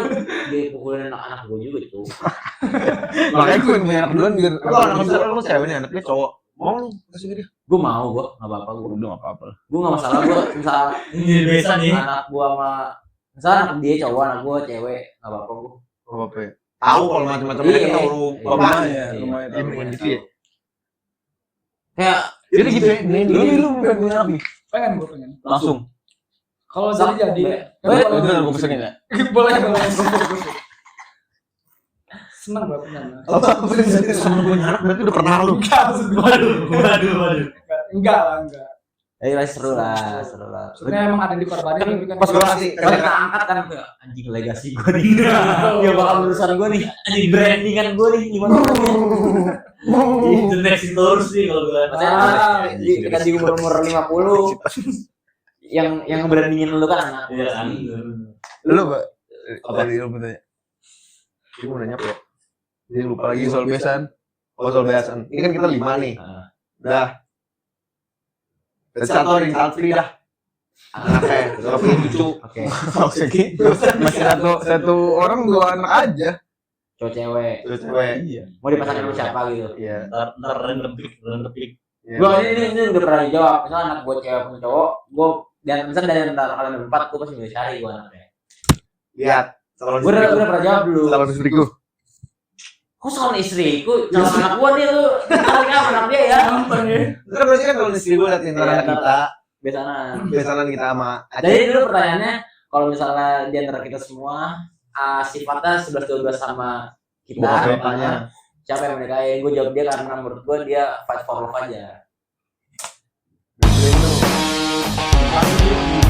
dipukulin anak gue juga itu. Makanya gue pengen punya anak duluan biar. Kalau anak misalnya lu cewek nih anaknya cowok. Mau lu kasih ke dia? Gue mau gue, nggak apa-apa gue. Udah nggak apa-apa. Gue nggak masalah gue misal Ini biasa nih. anak gue sama misal anak dia cowok, anak gue cewek, nggak apa-apa gue. Oh, apa ya? Tahu kalau macam-macam Iya. dia kan tahu lu Iya. bapaknya. Iya, lumayan. Iya, bukan gitu ya. Kayak Jadi gitu ya. Lu pengen punya anak nih. Pengen pengen. Langsung. Kalau jadi. Itu udah gue pesenin ya. Boleh. Senang banget punya anak. Sama punya anak berarti udah pernah lu. Waduh. Enggak lah. lah seru lah. Sebenarnya emang ada di korbannya tapi kan Pas gue kasih Kalau kita angkat kan kayak, anjing legasi gue nih. Ya bakal lulusan gue nih. Anjing brandingan gue nih gimana? Itu next terus sih kalau gue. Kita di umur 50 yang brandingin lu kan anak. Iya kan. Lu Pak. Apa? Tadi lu bertanya. Gue mau nanya apa ya? Dia lupa Lagi lagi soal besan. soal beasan. Ini kan kita 5 nih. Dah. Dan satu ada yang child free dah. Anaknya, gak punya cucu. Oke. Maksudnya gitu. Masih satu orang 2 anak aja. Cowok cewek. Itu cewek. Iya. Mau dipasangin sama siapa gitu? Iya. Ntar random pick. Iya. Gue ini udah pernah dijawab. Misalnya anak gue cewek punya cowok, gue dan misalnya dari antara kalian berempat, gue pasti milih cari gue anaknya. Lihat. Calon Gue istriku. udah pernah jawab dulu. Calon istriku. Kok calon istriku? Calon anak gue nih lu. Tarik apa anak dia ya? Kan berarti kan calon istri gue liat antara Iya, kita. Besanan. Besanan kita sama Jadi dulu pertanyaannya, kalau misalnya di antara kita semua sifatnya 11-12 sama kita, bapaknya. siapa yang menikahin? Gue jawab dia karena menurut gue dia fight for love aja. Besanan lu.